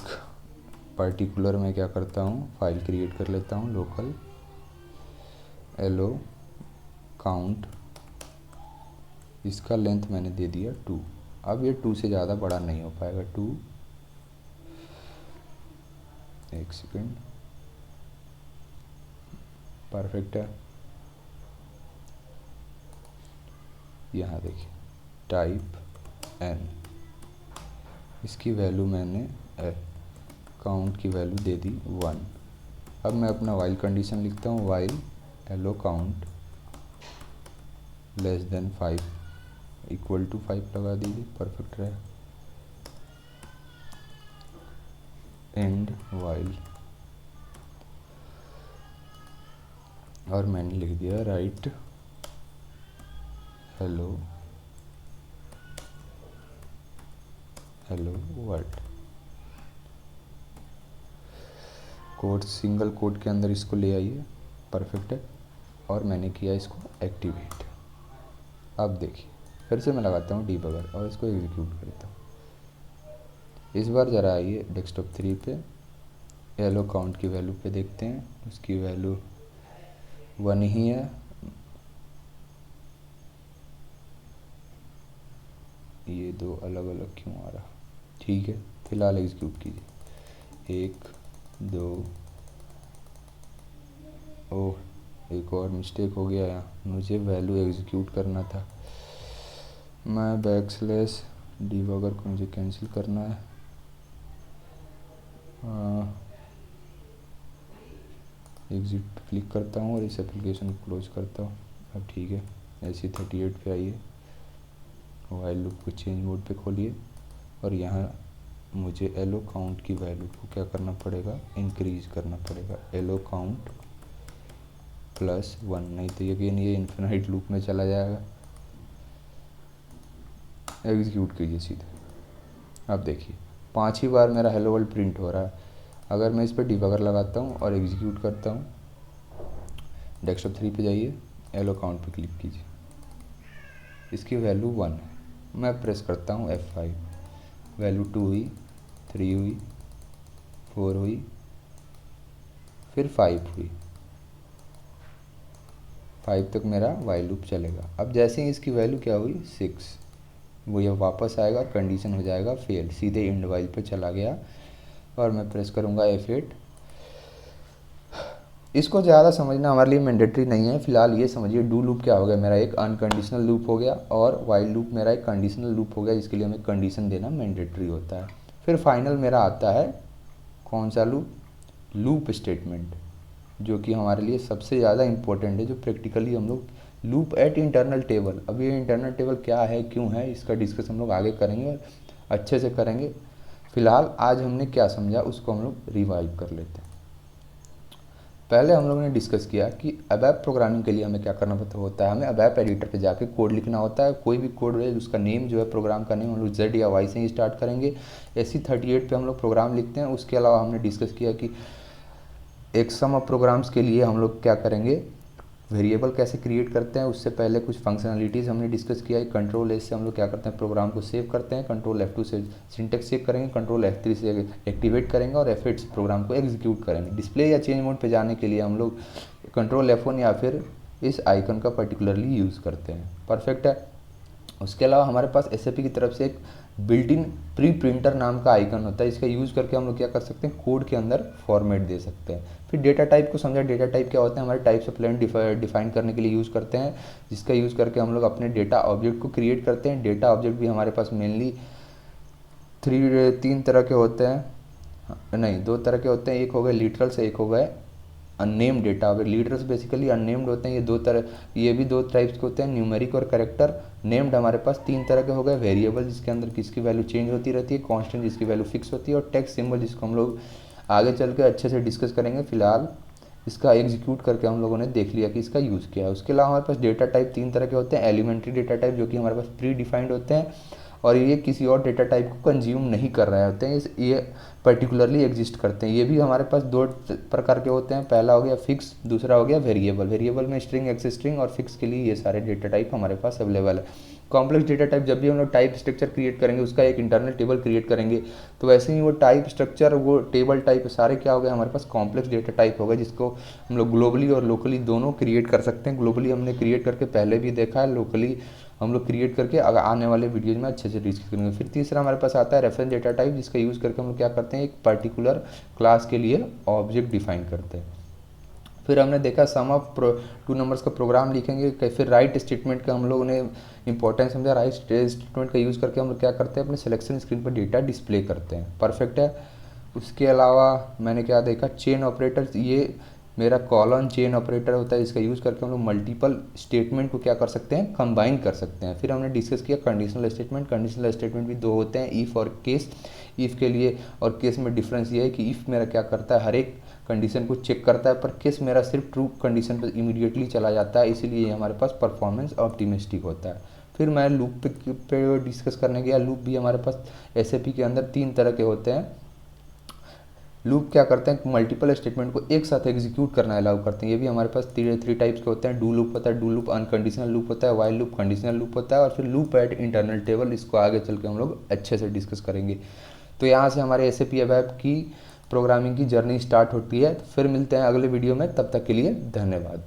पर्टिकुलर मैं क्या करता हूँ, फाइल क्रिएट कर लेता हूँ, लोकल एलो काउंट, इसका लेंथ मैंने दे दिया 2। अब ये 2 से ज़्यादा बड़ा नहीं हो पाएगा, 2। एक सेकेंड, परफेक्ट है। यहाँ देखिए टाइप n, इसकी वैल्यू मैंने काउंट की वैल्यू दे दी 1। अब मैं अपना वाइल कंडीशन लिखता हूँ, while LV count less than 5 equal to 5 लगा दीजिए, परफेक्ट रहे। एंड वाइल, और मैंने लिख दिया right hello world. Code single code के अंदर इसको ले आइए, परफेक्ट है। और मैंने किया इसको एक्टिवेट। अब देखिए फिर से मैं लगाता हूँ डीबगर और इसको एग्जीक्यूट करता हूँ। इस बार ज़रा आइए डेस्कटॉप 3 पे, एलो काउंट की वैल्यू पे देखते हैं, उसकी वैल्यू 1 ही है। ये 2 अलग अलग क्यों आ रहा, ठीक है फिलहाल एग्जीक्यूट कीजिए। 1 2, ओह एक और मिस्टेक हो गया यहाँ, मुझे वैल्यू एग्जीक्यूट करना था। मैं बैकस्लैश डीबगर को मुझे कैंसिल करना है। एग्जिट क्लिक करता हूँ और इस एप्लीकेशन को क्लोज करता हूँ। अब ठीक है, NSE38 पे आइए, वाइल लूप को चेंज मोड पे खोलिए और यहाँ मुझे एलो काउंट की वैल्यू को क्या करना पड़ेगा, इंक्रीज करना पड़ेगा। एलो काउंट +1, नहीं तो अगेन ये इन्फिनाइट लूप में चला जाएगा। एग्जीक्यूट कीजिए सीधे। अब देखिए 5 ही बार मेरा हेलो वर्ल्ड प्रिंट हो रहा है। अगर मैं इस पर डीबगर लगाता हूँ और एग्जीक्यूट करता हूँ, डेस्कटॉप 3 पे जाइए, एलो काउंट पे क्लिक कीजिए, इसकी वैल्यू 1 है। मैं प्रेस करता हूँ F5, वैल्यू 2 हुई, 3 हुई, 4 हुई, फिर 5 हुई, 5 तक मेरा वाइल लूप चलेगा। अब जैसे ही इसकी वैल्यू क्या हुई 6, वो ये वापस आएगा, कंडीशन हो जाएगा फेल, सीधे इंड वाइल पे चला गया। और मैं प्रेस करूँगा F8। इसको ज़्यादा समझना हमारे लिए मैंडेटरी नहीं है, फिलहाल ये समझिए डू लूप क्या हो गया, मेरा एक अनकंडीशनल लूप हो गया और वाइल लूप मेरा एक कंडीशनल लूप हो गया, जिसके लिए हमें कंडीशन देना मैंडेटरी होता है। फिर फाइनल मेरा आता है कौन सा लूप, लूप स्टेटमेंट, जो कि हमारे लिए सबसे ज़्यादा इम्पोर्टेंट है, जो प्रैक्टिकली हम लोग लूप एट इंटरनल टेबल। अब ये इंटरनल टेबल क्या है, क्यों है, इसका डिस्कस हम लोग आगे करेंगे, अच्छे से करेंगे। फिलहाल आज हमने क्या समझा उसको हम लोग रिवाइव कर लेते हैं। पहले हम लोगों ने डिस्कस किया कि अबैप प्रोग्रामिंग के लिए हमें क्या करना होता है, हमें अबैप एडिटर पे जाके कोड लिखना होता है। कोई भी कोड है उसका नेम जो है, प्रोग्राम का नेम हम लोग Z या Y से ही स्टार्ट करेंगे। NSE38 पे हम लोग प्रोग्राम लिखते हैं। उसके अलावा हमने डिस्कस किया कि एक सम ऑफ प्रोग्राम्स के लिए हम लोग क्या करेंगे, वेरिएबल कैसे क्रिएट करते हैं। उससे पहले कुछ फंक्शनलिटीज़ हमने डिस्कस किया है। कंट्रोल S से हम लोग क्या करते हैं, प्रोग्राम को सेव करते हैं। कंट्रोल F2 से सिंटेक्स चेक करेंगे। कंट्रोल F3 से एक्टिवेट करेंगे और F8 से प्रोग्राम को एग्जीक्यूट करेंगे। डिस्प्ले या चेंज मोड पे जाने के लिए हम लोग कंट्रोल F1 या फिर इस आइकन का पर्टिकुलरली यूज़ करते हैं। परफेक्ट है। उसके अलावा हमारे पास SAP की तरफ से एक बिल्ट इन प्री प्रिंटर नाम का आइकन होता है। इसका यूज़ करके हम लोग क्या कर सकते हैं, कोड के अंदर फॉर्मेट दे सकते हैं। फिर डेटा टाइप को समझा। डेटा टाइप क्या होता है, हमारे टाइप्स ऑफ एलिमेंट डिफाइन करने के लिए यूज़ करते हैं, जिसका यूज़ करके हम लोग अपने डेटा ऑब्जेक्ट को क्रिएट करते हैं। डेटा ऑब्जेक्ट भी हमारे पास मेनली 3 तरह के होते हैं। हाँ, नहीं, दो तरह के होते हैं, एक हो गए लिटरल से, एक हो गए अननेम्ड डेटा हो गए। लिटरल्स बेसिकली अननेम्ड होते हैं, ये दो तरह, ये भी दो टाइप्स के होते हैं, न्यूमेरिक और करेक्टर। नेम्ड हमारे पास तीन तरह के हो गए, वेरिएबल जिसके अंदर किसकी वैल्यू चेंज होती रहती है, कांस्टेंट जिसकी वैल्यू फिक्स होती है, और टेक्स्ट सिंबल जिसको हम लोग आगे चल के अच्छे से डिस्कस करेंगे। फिलहाल इसका एग्जीक्यूट करके हम लोगों ने देख लिया कि इसका यूज़ क्या है। उसके अलावा हमारे पास डेटा टाइप तीन तरह के होते हैं, एलिमेंट्री डेटा टाइप जो कि हमारे पास प्री डिफाइंड होते हैं और ये किसी और डेटा टाइप को कंज्यूम नहीं कर रहे होते हैं, ये पर्टिकुलरली एग्जिस्ट करते हैं। ये भी हमारे पास दो प्रकार के होते हैं, पहला हो गया फिक्स, दूसरा हो गया वेरिएबल। वेरिएबल में स्ट्रिंग, एक्स स्ट्रिंग, और फिक्स के लिए ये सारे डेटा टाइप हमारे पास अवेलेबल है। कॉम्प्लेक्स डेटा टाइप जब भी हम लोग टाइप स्ट्रक्चर क्रिएट करेंगे, उसका एक इंटरनल टेबल क्रिएट करेंगे, तो वैसे ही वो टाइप स्ट्रक्चर, वो टेबल टाइप सारे क्या हो गए हमारे पास कॉम्प्लेक्स डेटा टाइप हो गए, जिसको हम लोग ग्लोबली और लोकली दोनों क्रिएट कर सकते हैं। ग्लोबली हमने क्रिएट करके पहले भी देखा है, लोकली हम लोग क्रिएट करके आने वाले वीडियोज में अच्छे से डिस्कस करेंगे। फिर तीसरा हमारे पास आता है रेफरेंस डेटा टाइप, जिसका यूज़ करके हम लोग क्या करते हैं, एक पर्टिकुलर क्लास के लिए ऑब्जेक्ट डिफाइन करते हैं। फिर हमने देखा सम ऑफ टू नंबर्स का प्रोग्राम लिखेंगे। फिर राइट स्टेटमेंट का हम लोगों ने इंपॉर्टेंस समझा। राइट स्टेटमेंट का यूज़ करके हम लोग क्या करते हैं, अपने सिलेक्शन स्क्रीन पर डेटा डिस्प्ले करते हैं। परफेक्ट है। उसके अलावा मैंने क्या देखा, चेन ऑपरेटर्स, ये मेरा कॉलन चेन ऑपरेटर होता है, इसका यूज़ करके हम लोग मल्टीपल स्टेटमेंट को क्या कर सकते हैं, कंबाइन कर सकते हैं। फिर हमने डिस्कस किया कंडीशनल स्टेटमेंट। कंडीशनल स्टेटमेंट भी दो होते हैं, इफ़ और केस। इफ़ के लिए और केस में डिफरेंस ये है कि इफ़ मेरा क्या करता है, हर एक कंडीशन को चेक करता है, पर केस मेरा सिर्फ ट्रू कंडीशन पर इमीडिएटली चला जाता है, इसीलिए हमारे पास परफॉर्मेंस ऑप्टिमिस्टिक होता है। फिर मैं लूप पे डिस्कस करने गया। लूप भी हमारे पास एसएपी के अंदर तीन तरह के होते हैं। लूप क्या करते हैं, मल्टीपल स्टेटमेंट को एक साथ एग्जीक्यूट करना अलाउ करते हैं। ये भी हमारे पास थ्री टाइप्स के होते हैं। डू लूप होता है, डू लूप अनकंडीशनल लूप होता है, वाइल लूप कंडीशनल लूप होता है, और फिर लूप एट इंटरनल टेबल, इसको आगे चल के हम लोग अच्छे से डिस्कस करेंगे। तो यहाँ से हमारे एसएपी वेब की प्रोग्रामिंग की जर्नी स्टार्ट होती है। फिर मिलते हैं अगले वीडियो में, तब तक के लिए धन्यवाद।